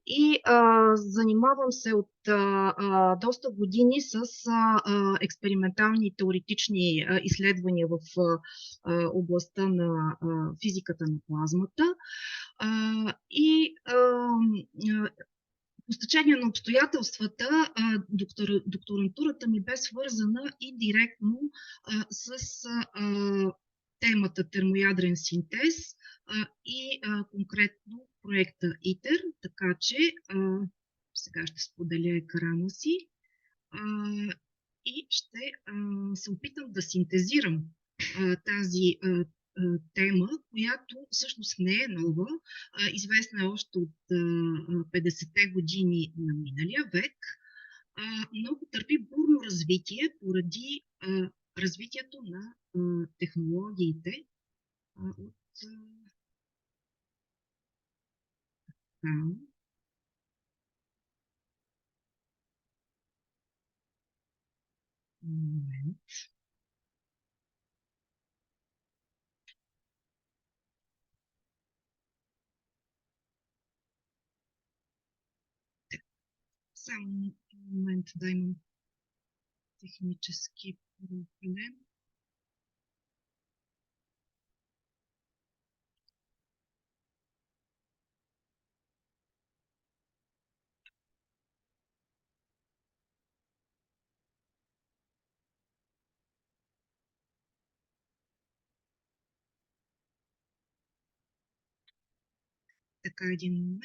и занимавам се от доста години с експериментални и теоретични изследвания в областта на физиката на плазмата. По стечение на обстоятелствата, докторантурата ми бе свързана и директно с темата термоядрен синтез и конкретно проекта ИТЕР, така че сега ще споделя екрана си и ще се опитам да синтезирам тази тема, която всъщност не е нова, известна е още от 50-те години на миналия век, но търпи бурно развитие поради развитието на технологиите от момент. Само момент да имам технически проблем. Така, един момент.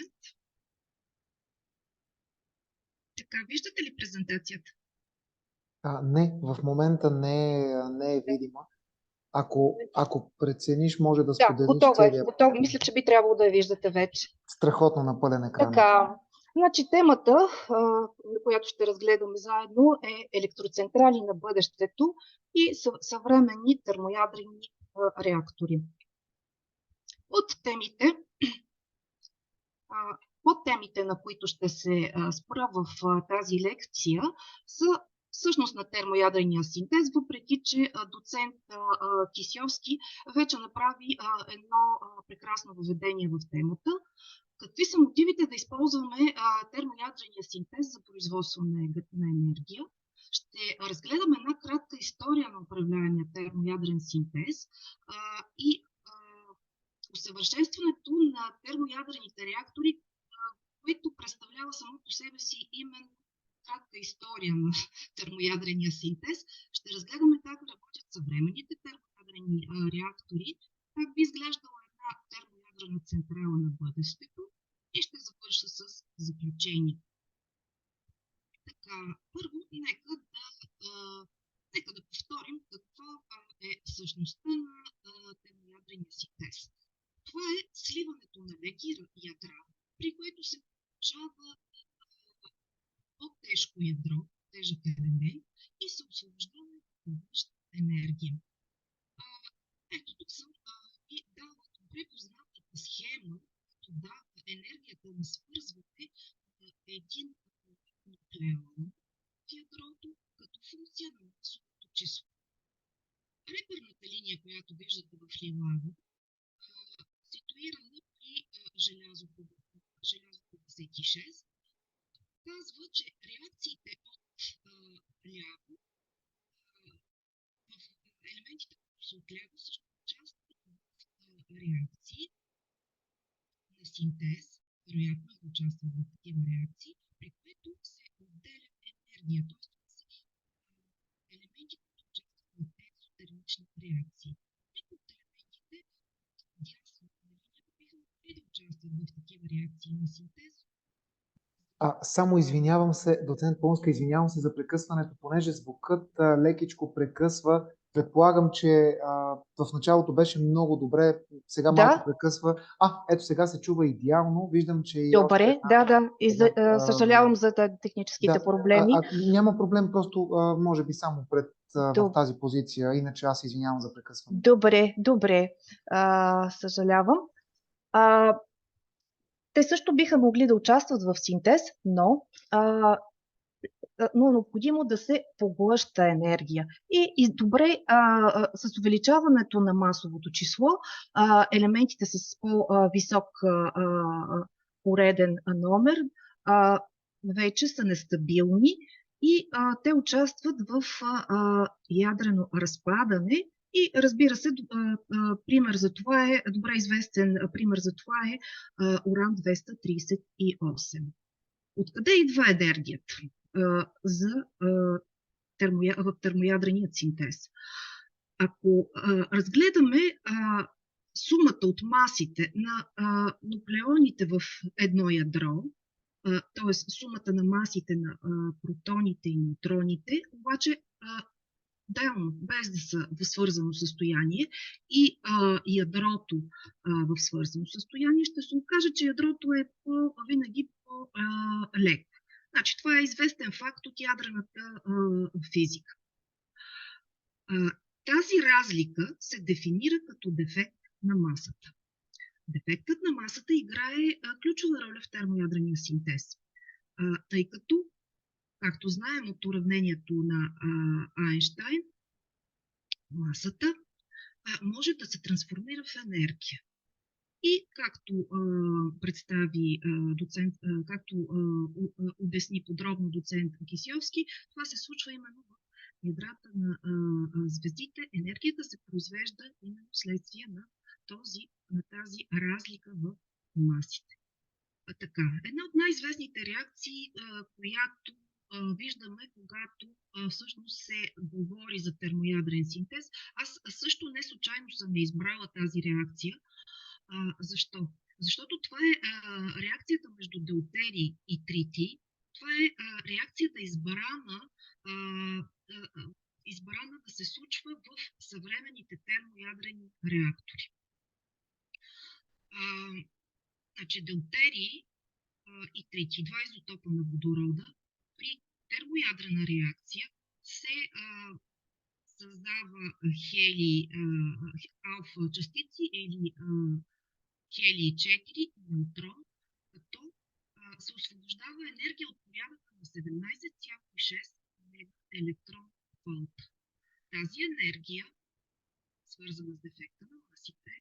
Така, виждате ли презентацията? Не, в момента не е видима. Ако прецениш, може да споделиш готова е. целия. Готова. Мисля, че би трябвало да я виждате вече. Страхотно на пълен екран. Така, значи темата, на която ще разгледаме заедно, е електроцентрали на бъдещето и съвременни термоядрени реактори. От темите, подтемите, на които ще се спра в тази лекция, са всъщност на термоядрения синтез, въпреки че доцент Кисьовски вече направи едно прекрасно въведение в темата. Какви са мотивите да използваме термоядрения синтез за производство на енергия? Ще разгледаме една кратка история на управлявания термоядрен синтез и усъвършенстването на термоядрените реактори, което представлява само по себе си именно кратка история на термоядрения синтез. Ще разгледаме как работят съвременните термоядрени реактори, как би изглеждала една термоядрена централа на бъдещето и ще завърша с заключение. Така, първо, нека да повторим какво е същността на термоядрения синтез. Това е сливането на леки ядра, при което се получава по-тежко ядро, тежък елемент и се освобождава външна енергия. Ето тук съм ви дала добре познатата схема, като дава енергията на свързване на един нуклеон в ядрото като функция на масовото число. Реперната линия, която виждате в лилаво, ситуирана при желязо 56, казва, че реакциите от ляво, в елементите, които са отляво, също участват в реакции на синтез, вероятно участват в такива реакции, при които се отделя енергия, т.е. елементи, които участват в екзотермични реакции. Някои от елементите дясната линия биха могли да участват в такива реакции на синтез. Само извинявам се, доцент Полунска, извинявам се за прекъсването, понеже звукът лекичко прекъсва. Предполагам, че в началото беше много добре, сега малко прекъсва. Ето сега се чува идеално. Виждам, че и добре, съжалявам за техническите проблеми. Няма проблем, просто може би само в тази позиция, иначе аз извинявам за прекъсване. Добре, съжалявам. Те също биха могли да участват в синтез, но е необходимо да се поглъща енергия. И добре, с увеличаването на масовото число, елементите с по-висок пореден номер вече са нестабилни и те участват в ядрено разпадане. И разбира се, пример за това е, добре известен пример за това е уран-238. Откъде идва енергията в термоядрения синтез? Ако разгледаме сумата от масите на нуклеоните в едно ядро, т.е. сумата на масите на протоните и неутроните, обаче без да са в свързано състояние и ядрото в свързано състояние, ще се окаже, че ядрото е винаги по-леко. Значи, това е известен факт от ядрената физика. Тази разлика се дефинира като дефект на масата. Дефектът на масата играе ключова роля в термоядрения синтез, тъй като, както знаем от уравнението на Айнщайн, масата може да се трансформира в енергия. И както представи доцент, както обясни подробно доцент Кисьовски, това се случва именно в ядрата на звездите. Енергията се произвежда именно следствие на тази разлика в масите. Така, една от най-известните реакции, която виждаме, когато всъщност се говори за термоядрен синтез. Аз също не случайно съм избрала тази реакция. Защо? Защото това е реакцията между deutерий и тритий. Това е реакцията избрана да се случва в съвременните термоядрени реактори. Значи deutерий и тритий, два изотопа на водорода, при термоядрена реакция се създава алфа частици или хелий 4 неутрон, като се освобождава енергия от порядъка на 17,6 електрон волта. Тази енергия, свързана с дефекта на масите,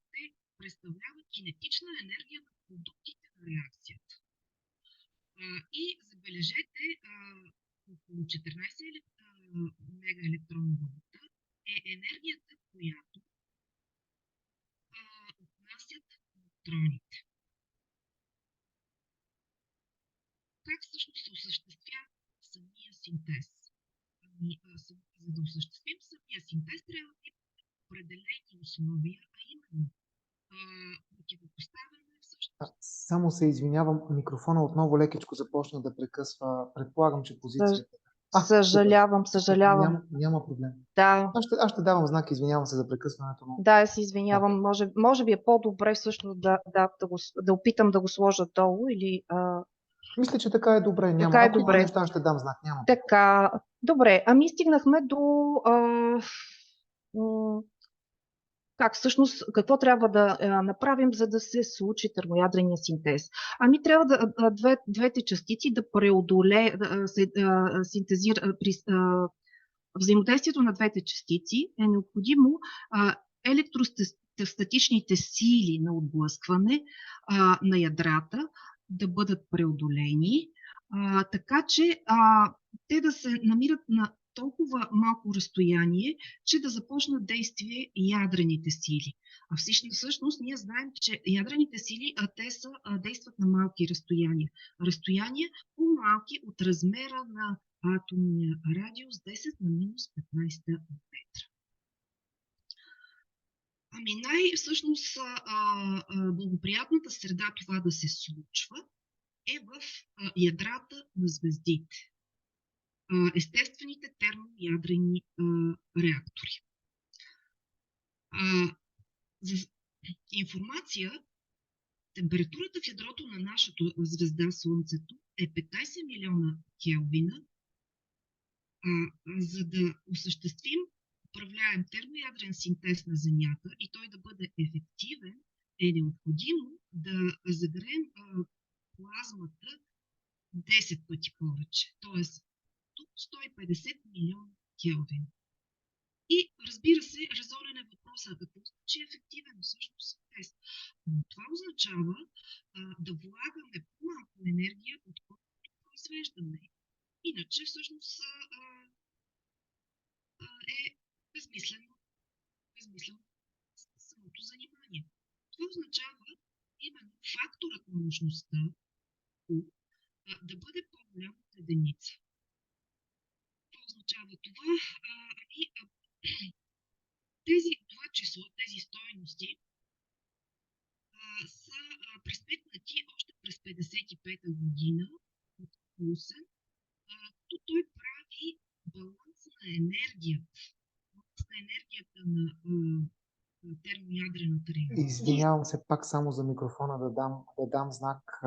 представлява кинетична енергия на продуктите на реакцията. И забележете, около 14 мегаелектрона волта е енергията, която отнасят неутроните. Как всъщност се осъществява самия синтез? За да осъществим самия синтез, трябва да има определени условия, а именно противопоставяне всъщност. Само се извинявам, микрофона отново лекичко започна да прекъсва. Предполагам, че позицията... Съжалявам. Няма проблем. Да. Аз ще давам знак, извинявам се за прекъсването. Но... Да, се извинявам. Може би е по-добре всъщност да опитам да го сложа долу или... Мисля, че така е добре. Няма. Така е Ако добре. има нещо, аз ще дам знак. Няма. Така, добре. Ами стигнахме до... какво трябва да направим, за да се случи термоядрения синтез? Ами трябва двете частици да при взаимодействието на двете частици е необходимо електростатичните сили на отблъскване на ядрата да бъдат преодолени, така че те да се намират на толкова малко разстояние, че да започнат действие ядрените сили. Всъщност ние знаем, че ядрените сили действат на малки разстояния. Разстояния по-малки от размера на атомния радиус 10 на минус 15 метра. Всъщност благоприятната среда това да се случва е в ядрата на звездите. Естествените термоядрени реактори. За информация, температурата в ядрото на нашата звезда Слънцето е 15 милиона келвина. За да осъществим управляем термоядрен синтез на Земята и той да бъде ефективен, е необходимо да загреем плазмата 10 пъти повече, т.е. 150 милиона келвин. И разбира се, резонен е въпросът какво значи ефективен всъщност синтез. Но това означава да влагаме по-малко енергия, отколкото произвеждаме. Иначе всъщност е безмислено самото занимание. Това означава именно факторът на мощността да бъде по-голям от единица. Какво означава това? Това число, тези стойности са преспекнати още през 55-та година от Клусен, като той прави баланс на енергията на термоядрената реакция. Извинявам се пак само за микрофона да дам знак.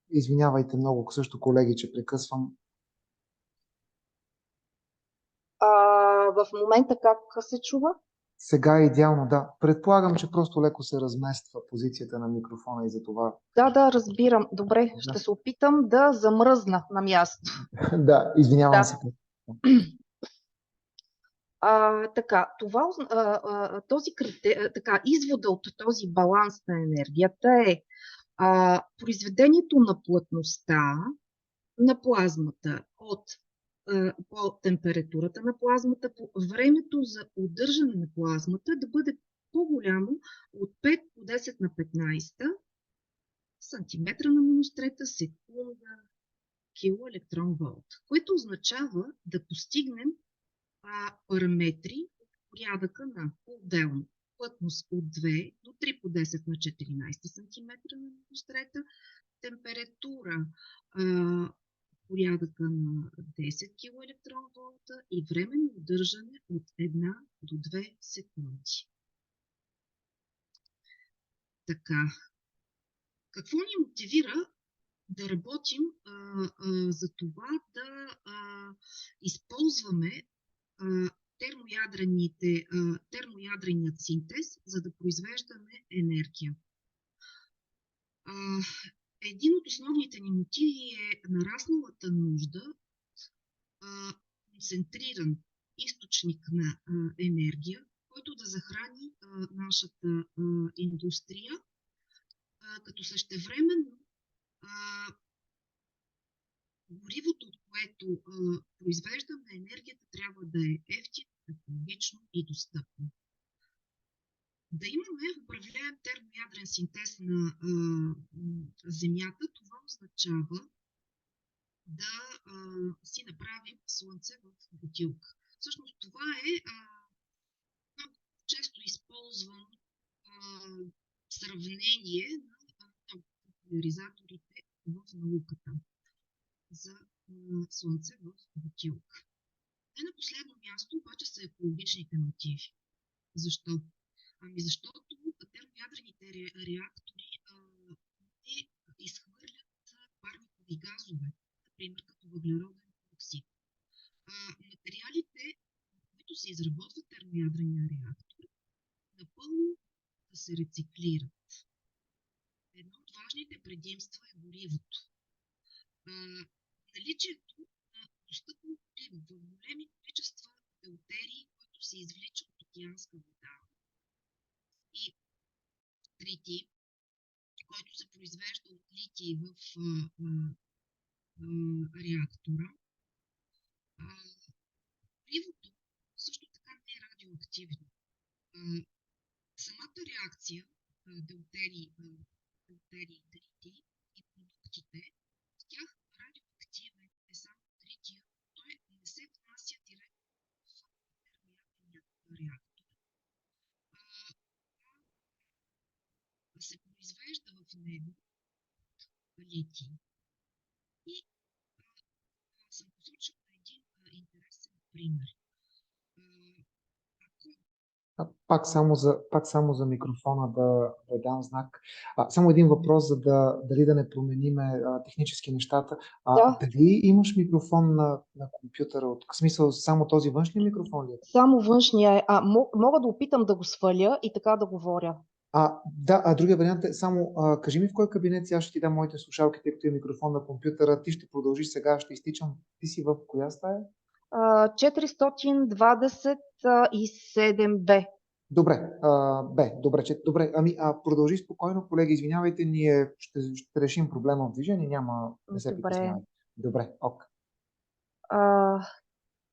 Извинявайте много също, колеги, че прекъсвам. В момента как се чува? Сега е идеално, да. Предполагам, че просто леко се размества позицията на микрофона и за това. Да, разбирам. Добре, Да. ще се опитам да замръзна на място. Да, извинявам се. Така, извода от този баланс на енергията е произведението на плътността на плазмата по температурата на плазмата, по времето за удържане на плазмата да бъде по-голямо от 5 по 10 на 15 сантиметра на минус-трета секунда килоелектрон-волт, което означава да постигнем параметри от порядъка на отделно плътност от 2 до 3 по 10 на 14 см на минус-трета, температура порядъка на 10 килоелектрон-волта и време на удържане от 1 до 2 секунди. Така, какво ни мотивира да работим за това да използваме термоядреният синтез, за да произвеждаме енергия? Един от основните ни мотиви е нарасналата нужда концентриран източник на енергия, който да захрани нашата индустрия, като същевременно горивото, от което произвеждаме енергията, трябва да е евтино, екологично и достъпно. Да имаме управляем термоядрен синтез на Земята, това означава да си направим слънце в бутилка. Всъщност това е много често използвано сравнение на популяризаторите в науката за слънце в бутилка. Не на последно място обаче са екологичните мотиви. Защо? Защото термоядрените реактори не изхвърлят парникови газове, например като въглероден диоксид. Материалите, които се изработват в термоядрения реактор, напълно да се рециклират. Едно от важните предимства е горивото. Наличието на достъпно гориво в големи количества делтерии, които се извлича от океанска вода, и тритий, който се произвежда от литий в реактора. Горивото също така не е радиоактивно. Самата реакция делтерий, тритий и продуктите, в тях радиоактивен е само трития, той не се внася директно в термоядрения реактор. Се произвежда в него литий. И съм посочила един интересен пример. Пак само за микрофона да дам знак. Само един въпрос, за дали да не промениме технически нещата. Да. Дали имаш микрофон на компютъра? В смисъл, само този външния микрофон ли е? Само външния е. Мога да опитам да го сваля и така да говоря. Да, другия вариант е само кажи ми в кой кабинет, аз ще ти дам моите слушалки, тъй като е микрофон на компютъра. Ти ще продължиш сега, ще изтичам. Ти си в коя стая? 427Б. Добре, добре. Продължи спокойно, колеги, извинявайте, ние ще решим проблема в движение, не се притеснявайте. Добре, ок.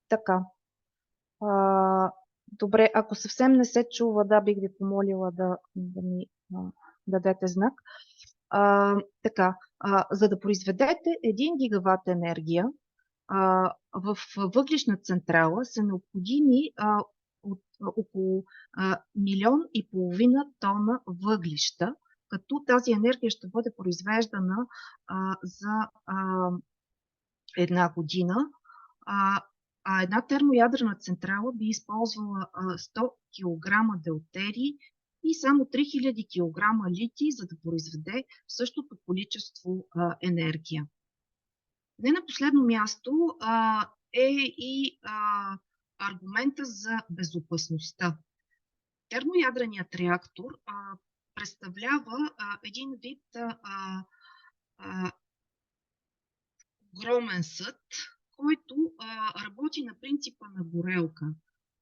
Така. Добре, ако съвсем не се чува, бих ви помолила да ми дадете знак. Така, за да произведете 1 гигават енергия, в въглищна централа са необходими около 1,5 милиона тона въглища, като тази енергия ще бъде произвеждана за 1 година. Една термоядрена централа би използвала 100 кг делтерий и само 3000 кг литий, за да произведе същото количество енергия. Не на последно място е и аргумента за безопасността. Термоядреният реактор представлява един вид огромен съд, който работи на принципа на горелка.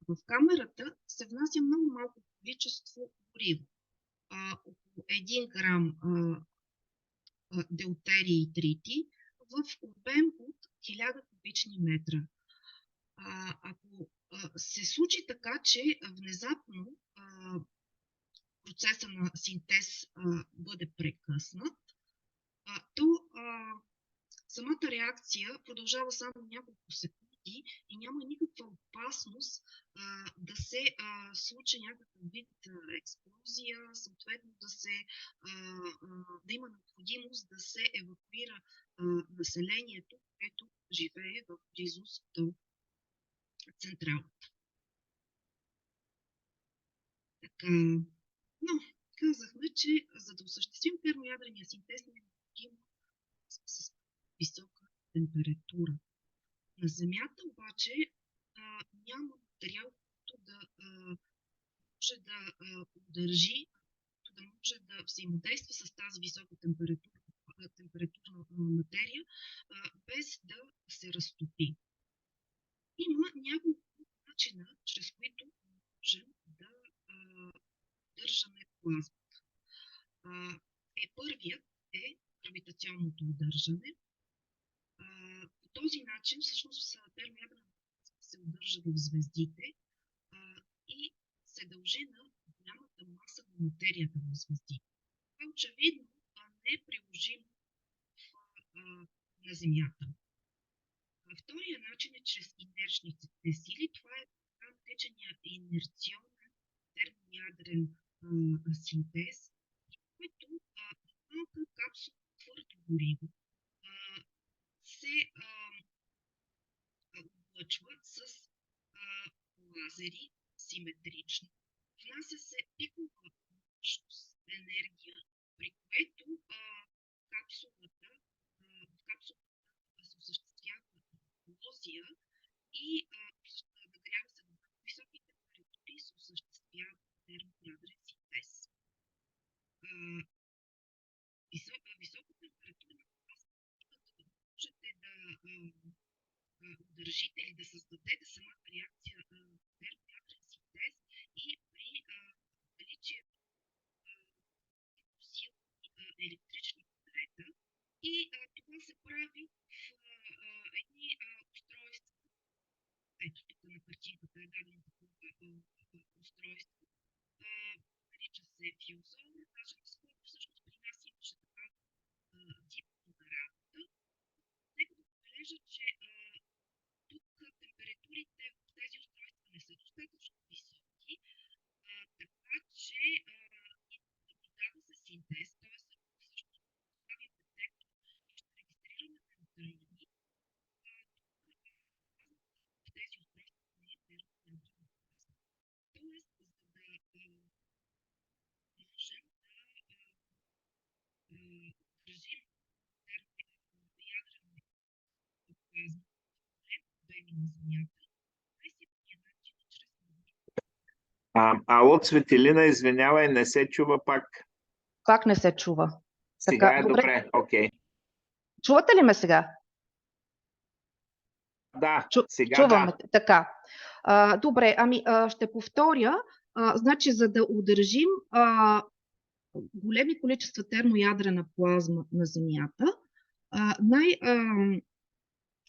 В камерата се внася много малко количество гориво. Около 1 грам деутерий и трити в обем от 1000 кубични метра. Ако се случи така, че внезапно процеса на синтез бъде прекъснат, то самата реакция продължава само няколко секунди и няма никаква опасност да се случи някакъв вид експлозия, съответно да има необходимост да се евакуира населението, което живее в близост до централата. Така, но казахме, че за да осъществим термоядрения синтез не е необходимо с висока температура. На Земята обаче няма материал, който да може да удържи, да може да взаимодейства с тази висока температурна материя, без да се разтопи. Има няколко начина, чрез които можем да удържаме плазмата. Първият е гравитационното удържане. По този начин всъщност термоядрената се удържа в звездите и се дължи на голямата маса на материята в звездите. Това е очевидно неприложимо на Земята. Втория начин е чрез инерчните сили. Това е така наречения инерционен термоядрен синтез, който малка капсула твърдо гориво се облъчва с лазери симетрично. Внася се пикова мощност енергия, при което в капсулата се осъществява експлозия и нагрява се на високи температури и се осъществява термоядрен синтез. Висока температура можете да удържите или да създадете самата реакция термоядрен синтез и при наличие сила електрични полета. И това се прави в едни устройства. Ето тук на картинката е дадено такова устройство. Нарича се фюзор. Даже наскоро всъщност при нас имаше така дипломна работа. Нека да отбележа, че тук температурите в тези устройства не са достатъчно високи, така че наблюдава се синтез, т.е. всъщност поставим детектор и ще регистрираме неутралини. В тези устройства не е термоядрена фаза. Тоест, за да можем да държим термоядрена фаза обеми на Земята, най-сигурният начин е чрез магнитни. Ало, Цветелина, извинявай, не се чува пак. Как не се чува? Сега Така, е добре, окей. Чувате ли ме сега? Да, сега Чуваме. да. Така. Добре, ще повторя. Значи, за да удържим големи количества термоядрена плазма на Земята,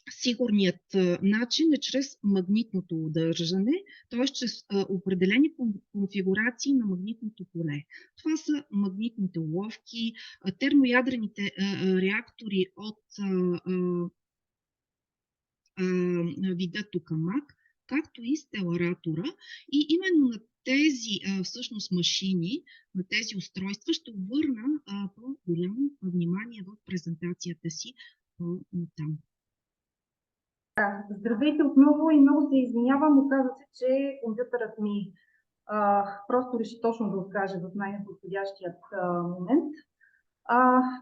сигурният начин е чрез магнитното удържане, т.е. чрез определени конфигурации на магнитното поле. Това са магнитните уловки, термоядрените реактори от вида токамак, както и стеларатора. И именно на тези всъщност машини, на тези устройства ще обърна по-голямо внимание в презентацията си там. Здравейте отново и много се извинявам. Оказва се, че компютърът ми просто реши точно да откаже в най-неподходящият момент.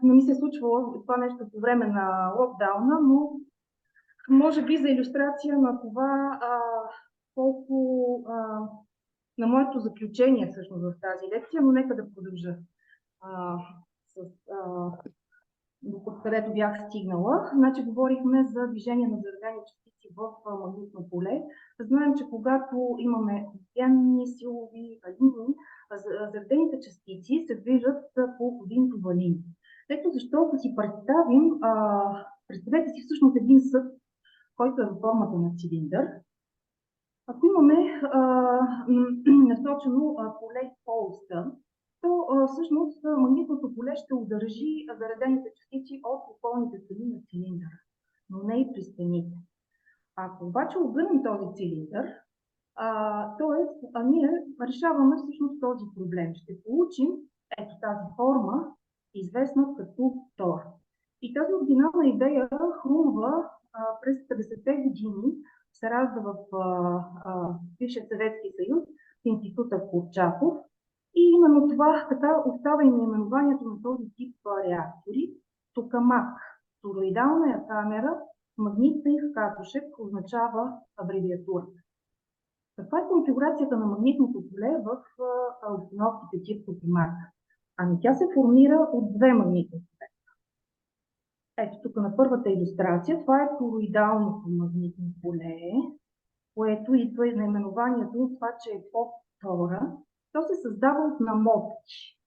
Не ми се е случвало това нещо по време на локдауна, но може би за илюстрация на това колко на моето заключение всъщност в тази лекция, но нека да продължа с където бях стигнала. Значи говорихме за движение на заредени частици в магнитно поле. Знаем, че когато имаме постоянни силови линии, заредените частици се движат по винтова линия. Ето защо, ако си представим, представете си всъщност един съд, който е в формата на цилиндър. Ако имаме насочено поле по оста, то всъщност магнитното поле ще удържи заредените частици от околните страни на цилиндъра, но не и при стените. Ако обаче обърнем този цилиндър, ние решаваме всъщност този проблем. Ще получим ето тази форма, известна като тор. И тази оригинална идея хрумва през 50-те години, се ражда в бившия Съветски съюз, в института Курчатов. И именно това така остава и наименованието на този тип реактори. Токамак, тороидална камера, магнитен катушек, означава абревиатурата. Каква е конфигурацията на магнитното поле в установките тип Токамак? Ами тя се формира от две магнитни полета. Ето тук на първата илюстрация, това е тороидалното магнитно поле, което идва и наименованието, това, че е по-тора. То се създава от намотки.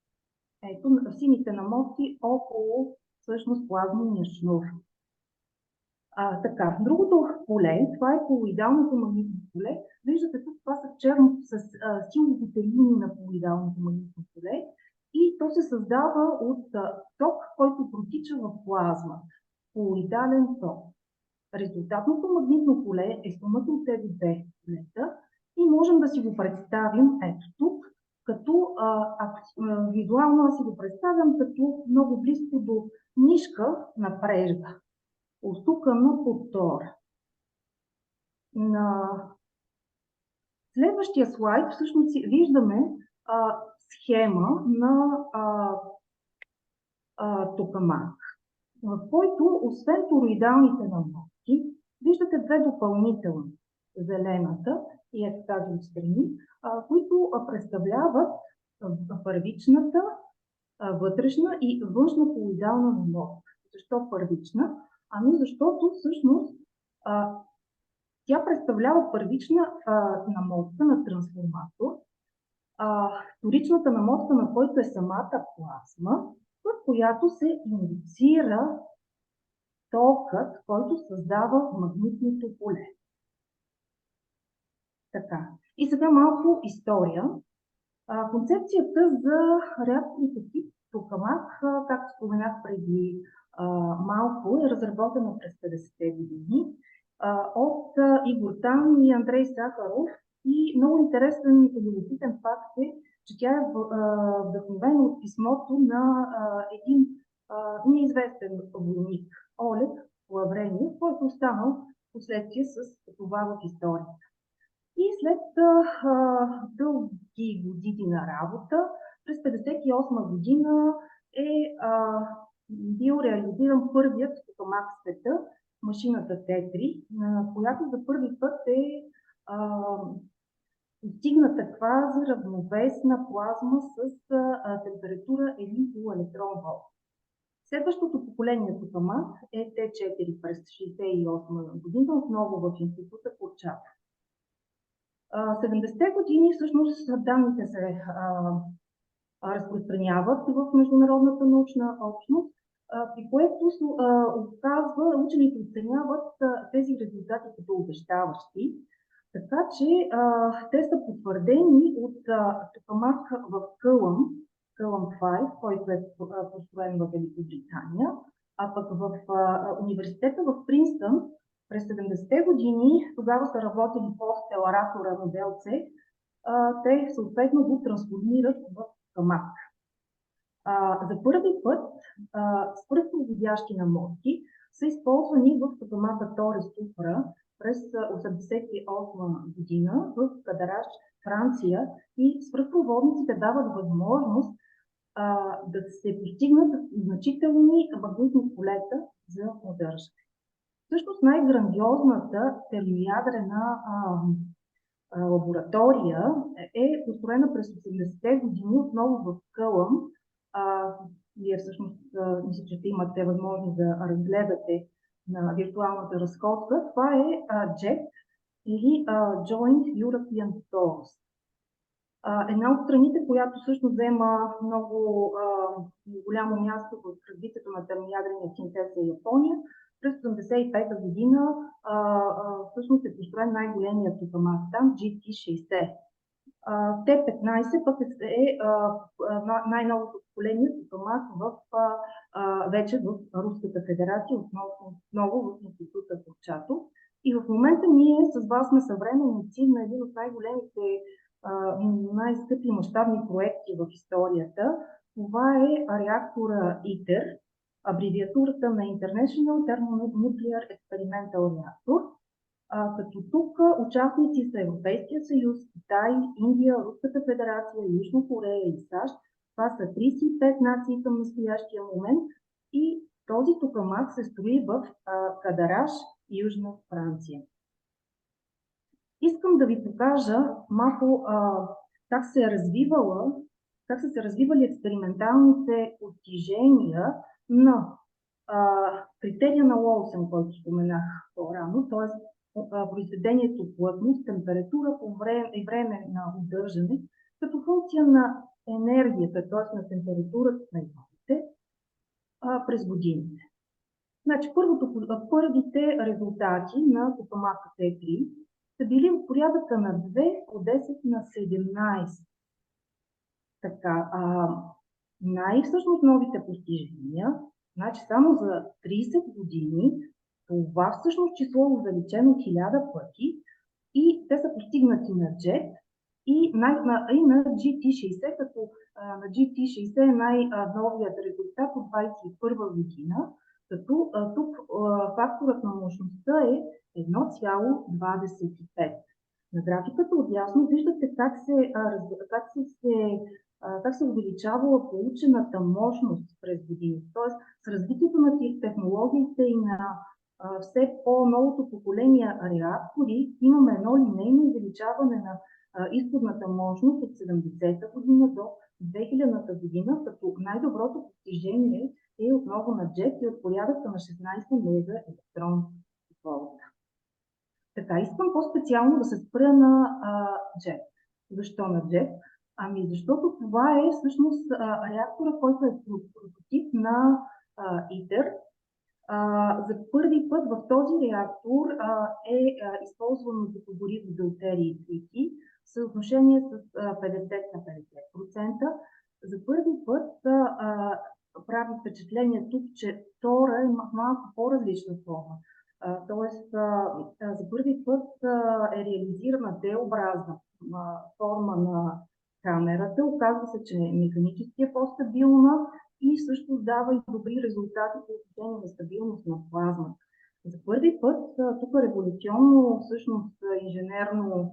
Ето сините намотки около всъщност плазмения шнур. Така, другото поле, това е колоидалното магнитно поле. Виждате тук, това са черно с силовите линии на колоидалното магнитно поле. И то се създава от ток, който протича в плазма. Колоидален ток. Резултатното магнитно поле е сумата от тези две полета и можем да си го представим ето тук, като визуално аз си го представям като много близко до нишка на прежда, усукана под тора. На следващия слайд всъщност виждаме схема на токамак, в който освен тороидалните намотки, виждате две допълнителни, зелената и ето тази отстрани, които представляват първичната, вътрешна и външна колоидална намотка. Защо първична? Ами защото всъщност тя представлява първична намотка на трансформатор, вторичната намотка на който е самата плазма, в която се индуцира токът, който създава магнитното поле. Така. И сега малко история. Концепцията за реакторите тип Токамак, както споменах преди малко, е разработена през 50-те години от Игор Тан и Андрей Сахаров. И много интересен и любопитен факт е, че тя е вдъхновена от писмото на един неизвестен войник, Олег Лаврениев, който останал последствие с това в историята. И след дълги години на работа, през 1958 година е бил реализиран първият токамак в света, машината Т3, на която за първи път е достигната квази равновесна плазма с температура 1 килоелектрон-волт. Следващото поколение токамак е Т4 през 1968 година, отново в института Курчатов. 70-те години всъщност данните се разпространяват в международната научна общност, при което учените оценяват тези резултати като обещаващи, така че те са потвърдени от токамак в Кълъм 5, който е построен в Великобритания, а пък в университета в Принстън през 70-те години, тогава са работили по стеларатора модел С, те съответно го трансформират в токамак. За първи път свръхпроводящи намотки са използвани в токамака Торе Супра през 1988 година в Кадараш, Франция, и свръхпроводниците дават възможност да се постигнат значителни магнитни полета за удържане. Всъщност най-грандиозната термоядрена лаборатория е построена през 80-те години отново в Кълъм. Вие всъщност мисля, че ще имате възможност да разгледате на виртуалната разходка. Това е JET или Joint European Torus. Една от страните, която всъщност взема много голямо място в развитието на термоядрения синтез е Япония. През 1985 година всъщност е построен най-големият токамак там, GT60. Т-15 пък е най-новото поколение токамак вече в Руската федерация, отново в института Курчатов. И в момента ние с вас сме съвременници на един от най-големите, най-скъпи мащабни проекти в историята. Това е реактора ITER, абревиатурата на International Thermonuclear Experimental Reactor. Като тук участници са Европейския съюз, Китай, Индия, Руската федерация, Южна Корея и САЩ. Това са 35 нации към настоящия момент и този токамак се строи в Кадараш, Южна Франция. Искам да ви покажа малко как са се развивали експерименталните постижения на критерия на Лоусен, който споменах по-рано, т.е. произведението плътност, температура и време на удържане, като функция на енергията, т.е. на температурата на ионите през годините. Значи, първите резултати на токамака Т3 са били от порядъка на 2 по 10 на 17. Така, всъщност новите постижения, значи само за 30 години, това всъщност число е увеличено 1000 пъти и те са постигнати на JET и на GT60, като на GT60 е най-новият резултат от 2021 година, като тук факторът на мощността е 1,25. На графиката отясно виждате как се увеличавала получената мощност през годините. Тоест, с развитието на технологиите и на все по-новото поколение реактори имаме едно линейно увеличаване на изходната мощност от 70-та година до 2000-та година, като най-доброто постижение е отново на JET и от порядъка на 16 мега електрон волта. Така, искам по-специално да се спра на JET. Защо на JET? Ами защото това е всъщност реактора, който е прототип на ITER. За първи път в този реактор е използвано като гориво deutерий и тритий в съотношение с 50 на 50%. За първи път прави впечатление тук, че тора е малко по-различна форма. Тоест, за първи път е реализирана D-образна форма на камерата. Оказва се, че механически е по-стабилна и също дава и добри резултати по отношение на стабилност на плазма. За първи път, тук революционно, всъщност инженерно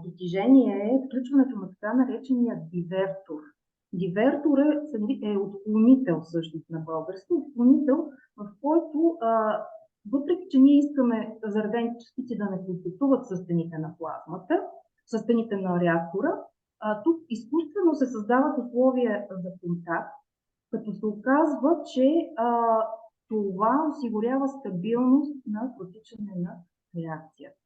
достижение е включването на така наречения дивертор. Дивертор е отклонител всъщност на български, отклонител, в който въпреки, че ние искаме заредените частици да не контактуват с стените на плазмата, с стените на реактора, тук изкуствено се създават условия за контакт, като се оказва, че това осигурява стабилност на протичане на реакцията.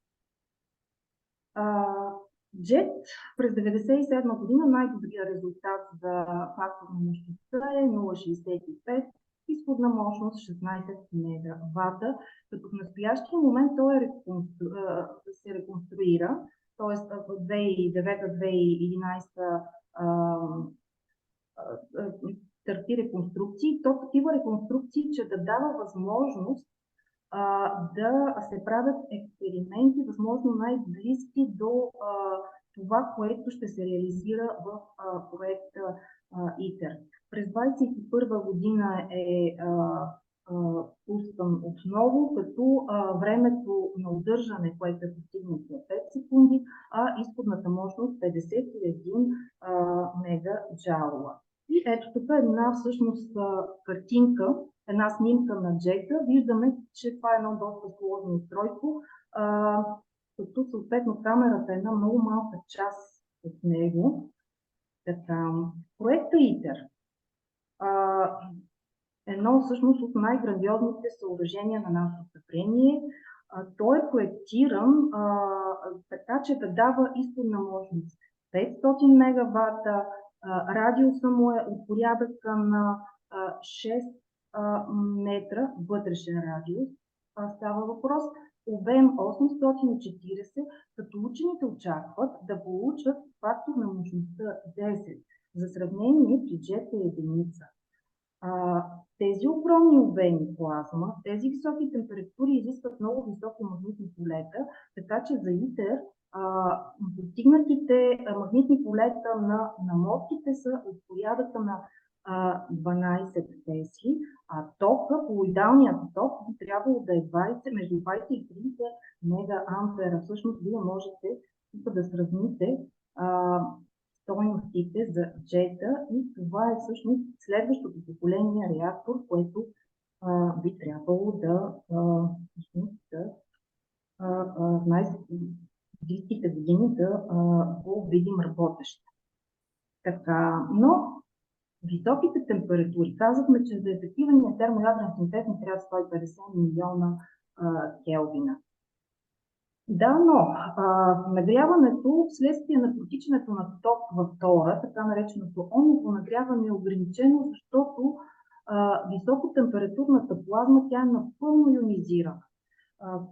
JET през 1997 година най-добрият резултат за фактор на мощността е 0,65, изходна мощност 16 мегавата, като в настоящия момент той се реконструира, т.е. в 2009-2011 търпи реконструкции, то такива реконструкции, че да дава възможност да се правят експерименти, възможно най-близки до това, което ще се реализира в проекта ITER. През 2021 година е пускан отново, като времето на удържане, което е постигнато на 5 секунди, а изходната мощност 51 мегаджаула. И ето тук е една всъщност картинка, една снимка на JET. Виждаме, че това е едно доста сложно устройство, като съответно камерата е една много малка част от него. Така, проекта ITER. едно всъщност от най-грандиозните съоръжения на нашето съвремие. Той е проектиран така, че да дава изходна мощност 500 мегавата, радиуса му е от порядъка на 6 метра вътрешен радиус. Става въпрос обем 840, като учените очакват да получат фактор на мощността 10. За сравнение, бюджет е единица. Тези огромни обеми плазма, тези високи температури изискват много високи магнитни полета, така че за ИТЕР достигнатите магнитни полета на модките са от порядъка на 12 тесли, а тока, колоидалният ток би трябвало да е между 20 и 30 мегаампера. Всъщност, вие можете да сравните стойностите за джета и това е всъщност следващото поколение реактор, което би трябвало да близките години да го видим работещ. Така, но високите температури, казахме, че за ефективния термоядрен синтез не трябва 150 милиона келвина. Да, но нагряването вследствие на протичането на ток във втора, така нареченото оново нагряване е ограничено, защото високотемпературната плазма тя е напълно ионизирана,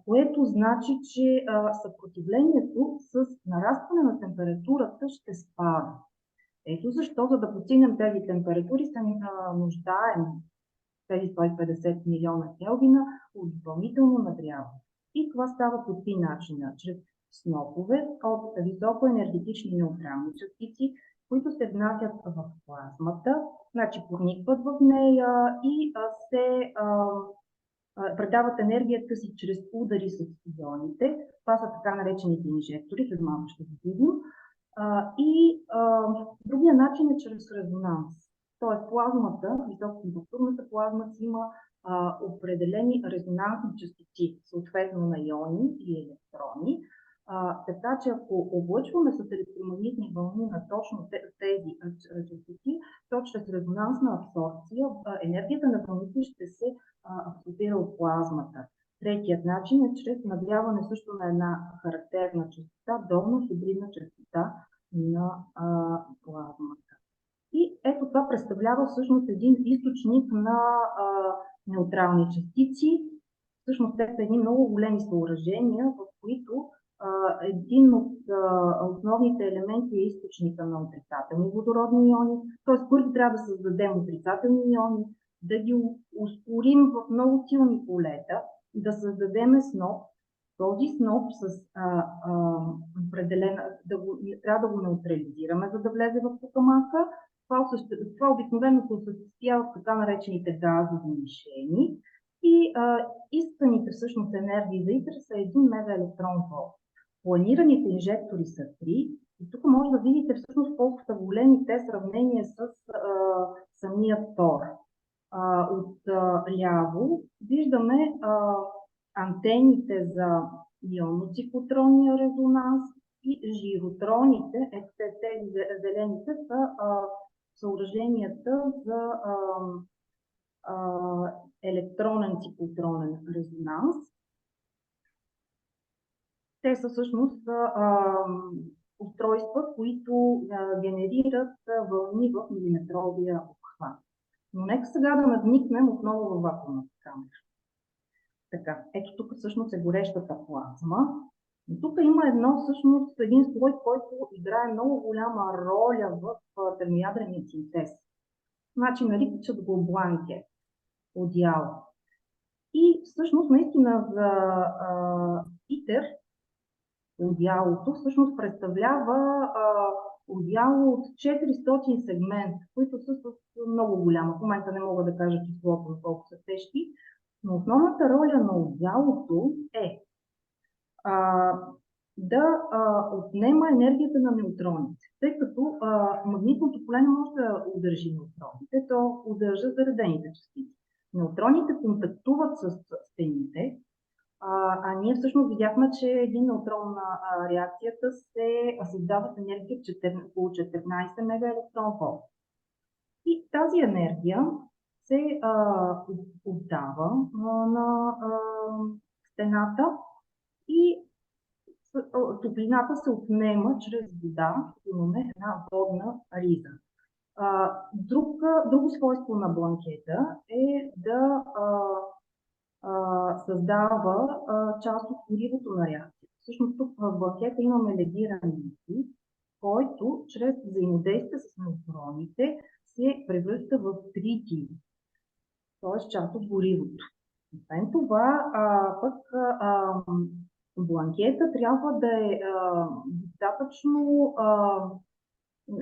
което значи, че съпротивлението с нарастване на температурата ще спада. Ето защо, за да постигнем тези температури, се нуждаем тези 150 милиона келвина от допълнително нагряване. И това става по три начина. Чрез снопове от високоенергетични неутрални частици, които се внасят в плазмата, значи проникват в нея и се предават енергията си чрез удари с ионите. Това са така наречените инжектори, след малко ще ги видим. Другия начин е чрез резонанс. Тоест плазмата, високотемпературната плазма си има определени резонансни частици, съответно на иони и електрони. Така че ако облъчваме с електромагнитни вълни на точно тези частици, то чрез резонансна абсорбция енергията на вълните ще се абсорбира от плазмата. Третият начин е чрез нагряване също на една характерна частота, долна хибридна частота на плазмата. И ето това представлява всъщност един източник на неутрални частици. Всъщност те са едни много големи съоръжения, в които един от основните елементи е източника на отрицателни водородни иони. Т.е. първо трябва да създадем отрицателни иони, да ги ускорим в много силни полета, да създадем сноп. Този сноп трябва да го неутрализираме, за да влезе в токамака. Това обикновено се осъществява в така наречените газови мишени и исканите всъщност енергии за ИТЕР са 1 мегаелектрон волт. Планираните инжектори са 3 и тук може да видите всъщност колко са големи те в сравнение с самия тор. От ляво виждаме антените за ионоциклотронния резонанс и жиротроните, тези зелените са съоръженията за електронен циклотронен резонанс. Те са всъщност устройства, които генерират вълни в милиметровия обхват. Но нека сега да надникнем отново във вакуумната камера. Така, ето тук всъщност е горещата плазма. Но тук има един слой, който играе много голяма роля в термоядрения синтез. Значи наричат го бланкет, одеяло. И всъщност наистина за ИТЕР одеялото всъщност представлява одеяло от 400 сегмента, които са с много голяма. В момента не мога да кажа числото, на колко са тежки, но основната роля на одеялото е да отнема енергията на неутроните, тъй като магнитното поле не може да удържи неутроните, то удържа заредените частици. Неутроните контактуват с стените, а ние всъщност видяхме, че един неутрон на реакцията се създава с енергия около 14 мегаелектрон волт. И тази енергия се отдава на стената и топлината се отнема чрез вода. Имаме една водна риза. Друго свойство на бланкета е да създава част от горивото на реакция. Всъщност тук в бланкета имаме легиран ликвид, който чрез взаимодействие с неутроните се превръща в тритий, т.е. част от горивото. Освен това, бланкета трябва да е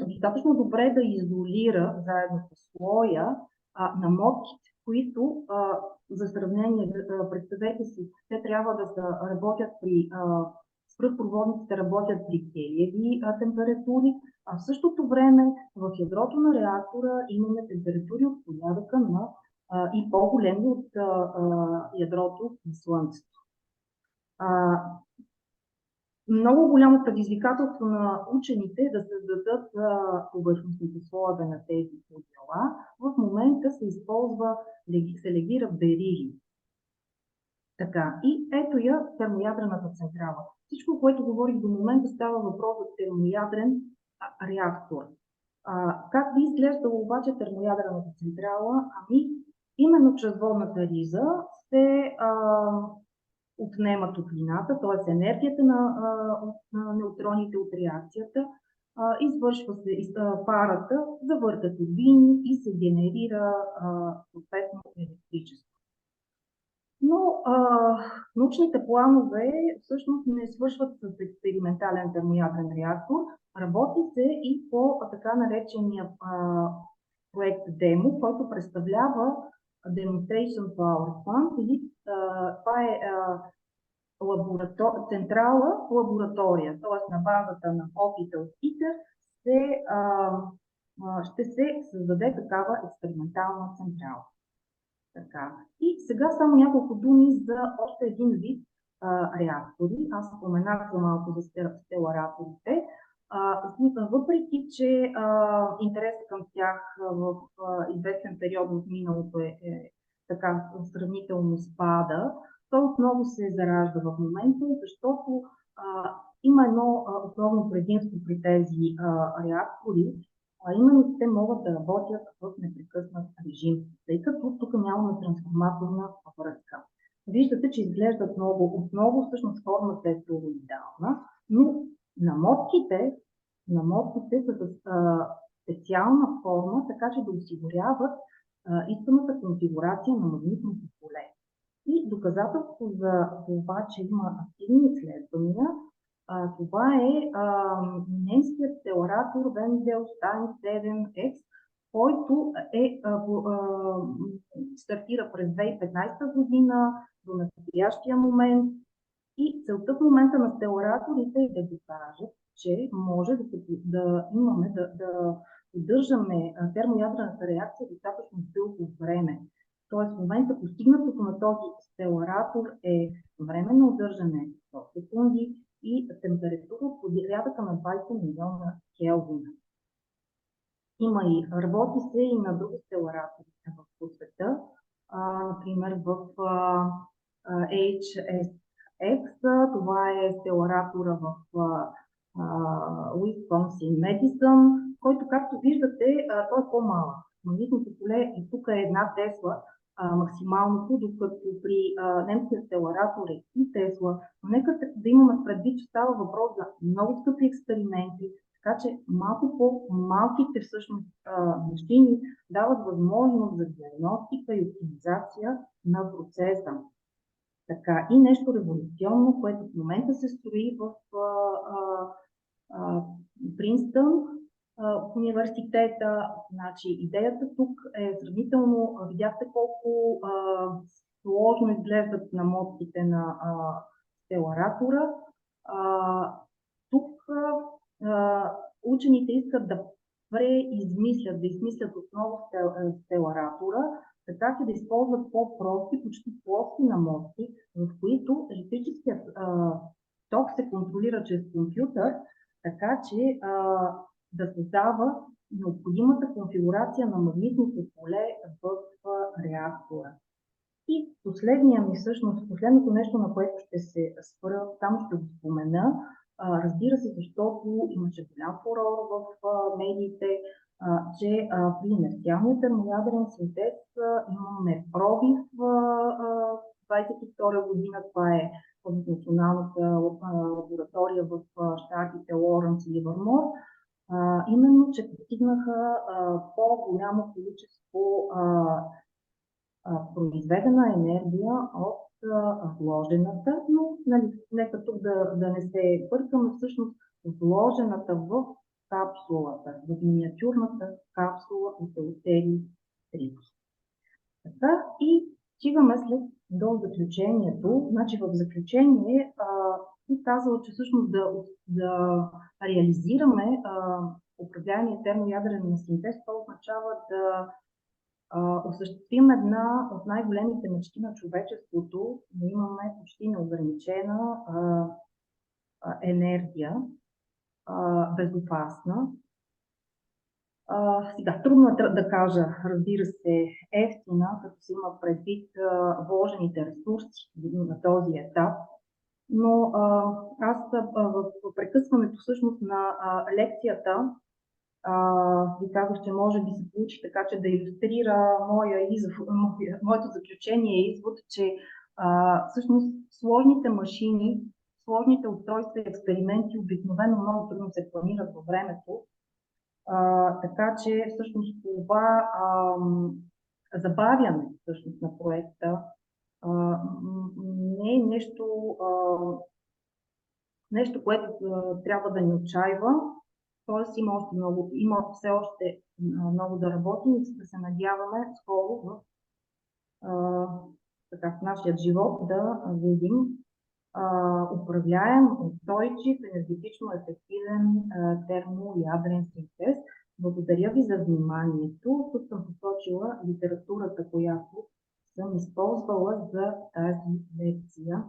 достатъчно добре да изолира заедно с слоя намотките, които за сравнение, представете си, те трябва да работят при свръхпроводниците работят при келиеви температури, а в същото време в ядрото на реактора имаме температури от порядъка на и по-големи от ядрото на Слънцето. Много голямо предизвикателство на учените да създадат повърхностните слоеве на тези подела. В момента се легира берилий. Така, и ето я термоядрената централа. Всичко, което говорих до момента, става въпрос за термоядрен реактор. Как би изглеждала обаче термоядрената централа? Именно чрез водната риза се отнема топлината, т.е. енергията на неутроните от реакцията, извършва се парата, завърта турбини и се генерира съответно електричество. Но научните планове всъщност не свършват с експериментален термоядрен реактор. Работи се и по така наречения проект ДЕМО, който представлява Demonstration Power Plant, или това е централа лаборатория, т.е. на базата на опита от ИТЕР ще се създаде такава експериментална централа. Така. И сега само няколко думи за още един вид реактори. Аз споменах за малко за стелараторите. Въпреки че интересът към тях в известен период в миналото така сравнително спада, той отново се заражда в момента, защото има едно основно предимство при тези реактори, а именно те могат да работят в непрекъснат режим, тъй като тук нямаме трансформаторна връзка. Виждате, че изглеждат отново всъщност формата е тороидална, но намотките са с специална форма, така че да осигуряват исканата конфигурация на магнитното поле. И доказателство за това, че има активни изследвания, това е немският стеларатор Wendelstein 7X, който стартира през 2015 година до настоящия момент. И целта в момента на стелараторите е да докажат, че може да поддържаме термоядрената реакция достатъчно дълго време. Тоест в момента постигнатото на този стеларатор е време на удържане 100 секунди и температура от порядъка на 20 милиона Келвина. Работи се и на други стеларатори по света, например в HSX, това е стеларатора в Уисконсин Медисън, който, както виждате, той е по-малък. Магнитното поле и тук е една Тесла максималното, докато при немския стеларатор е и Тесла. Но нека да имаме предвид, че става въпрос за много скъпи експерименти, така че малко по-малките всъщност машини дават възможност за диагностика и оптимизация на процеса. Така, и нещо революционно, което в момента се строи в Принстън, в университета. Значи, идеята тук е сравнително, видяхте колко сложно изглеждат намотките на стеларатора. Тук учените искат да измислят отново стеларатора, така че да използват по-прости, почти плоски намотки, в които електрическият ток се контролира чрез компютър, така че да създава необходимата конфигурация на магнитното поле в реактора. И последното нещо, на което ще се спра, само ще го спомена, разбира се, защото имаше голям фурор в медиите, че при инерциалния термоядрен синтез имаме пробив 22 година. Това е в националната лаборатория в щатите Лоренс и Ливърмор. Именно, че постигнаха по-голямо количество произведена енергия от вложената, но нека тук да не се бъркаме, всъщност вложената в капсулата, в миниатюрната капсула от Елефтерий 3. Така, и стигаме до заключението. Значи в заключение би казала, че всъщност да реализираме управляемия термоядрен синтез, това означава да осъществим една от най-големите мечти на човечеството, да имаме почти неограничена енергия, безопасна. Сега, трудно е да кажа, разбира се, ефтина, като се има предвид вложените ресурси на този етап, но аз в прекъсването всъщност на лекцията ви казах, че може би се получи така, че да илюстрира моето заключение и извод, че всъщност сложните машини, сложните устройства и експерименти обикновено много трудно се планират във времето, така че всъщност това забавяне всъщност на проекта не е нещо, което трябва да ни отчаива. Тоест има все още много да работим и да се надяваме скоро в нашия живот да видим управляем, устойчив, енергетично ефективен термоядрен синтез. Благодаря ви за вниманието. Тук съм посочила литературата, която съм използвала за тази лекция.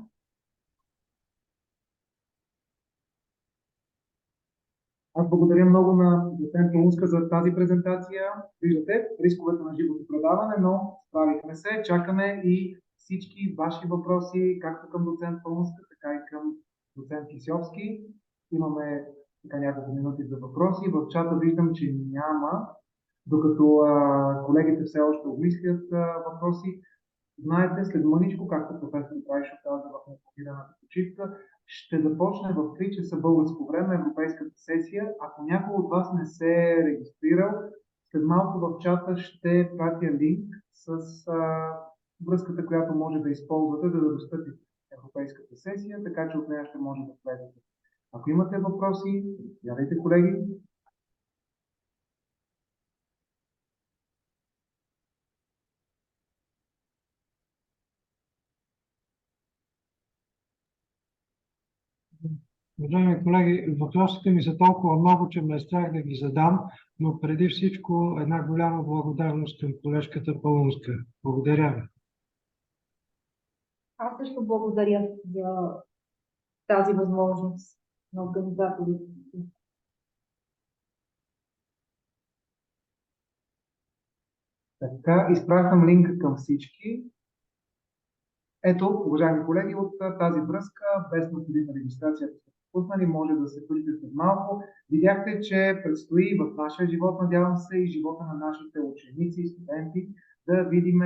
Аз благодаря много на доцент Паунска за тази презентация. Виждате рисковете на живото предаване, но справихме се. Чакаме и всички ваши въпроси, както към доцент Паунска, така и към доцент Кисьовски. Имаме няколко минути за въпроси. В чата виждам, че няма, докато колегите все още обмислят въпроси. Знаете, след мъничко, както професор Крайшов каза в неинформираната почивка, ще започне в 3 часа българско време европейската сесия. Ако някой от вас не се е регистрирал, след малко в чата ще пратя линк с връзката, която може да използвате, за да достъпите в европейската сесия, така че от нея ще може да влезете. Ако имате въпроси, явайте, колеги. Уважаеми колеги, въпросите ми са толкова много, че ме е страх да ги задам, но преди всичко една голяма благодарност към колежката Паунска. Благодаря ви. Аз също благодаря за тази възможност на организаторите. Така, изпращам линка към всички. Ето, уважаеми колеги, от тази връзка, без необходима регистрация, ако сте пропуснали, може да се включите след малко. Видяхте, че предстои в нашия живот, надявам се, и живота на нашите ученици и студенти, да видим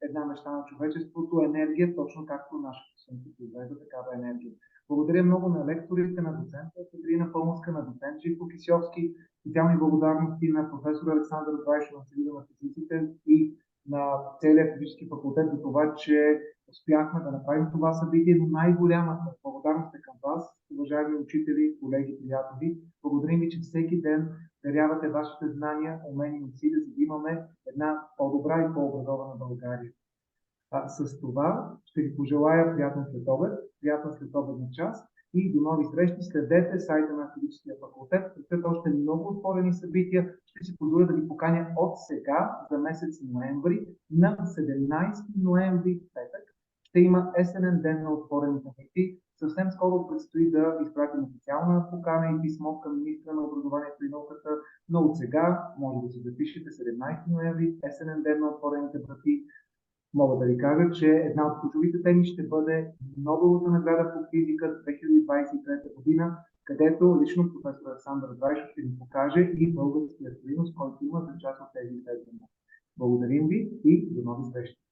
една мечта на човечеството, енергия, точно както нашето Слънце произвежда такава енергия. Благодаря много на лекторите, на доцента Катерина Паунска, на доцент Живко Кисьовски, специални благодарности на професор Александър Крайшов, на Съюза на физиците и на целия физически факултет за това, че успяхме да направим това събитие, но най-голямата благодарност е към вас, уважаеми учители, колеги, приятели. Благодарим ви, че всеки ден дарявате вашите знания, умения и усилия, за да имаме една по-добра и по-образована България. С това ще ви пожелая приятен следобед, приятна следобедна час и до нови срещи. Следете сайта на Физическия факултет. Предстоят още много отворени събития. Ще си позволя да ви поканя от сега за месец ноември на 17 ноември, петък. ще има есенен ден на отворените врати. Съвсем скоро предстои да изпратим официална покана и писмо към министра на образованието и науката, но от сега може да се запишете 17 ноември, есенен ден на отворените врати. Мога да ви кажа, че една от ключовите теми ще бъде Нобеловата награда по физика 2023 година, където лично професор Александър Вайшов ще ви покаже и българския принос, който има за част от тези изследвания. Благодарим ви и до нови срещи!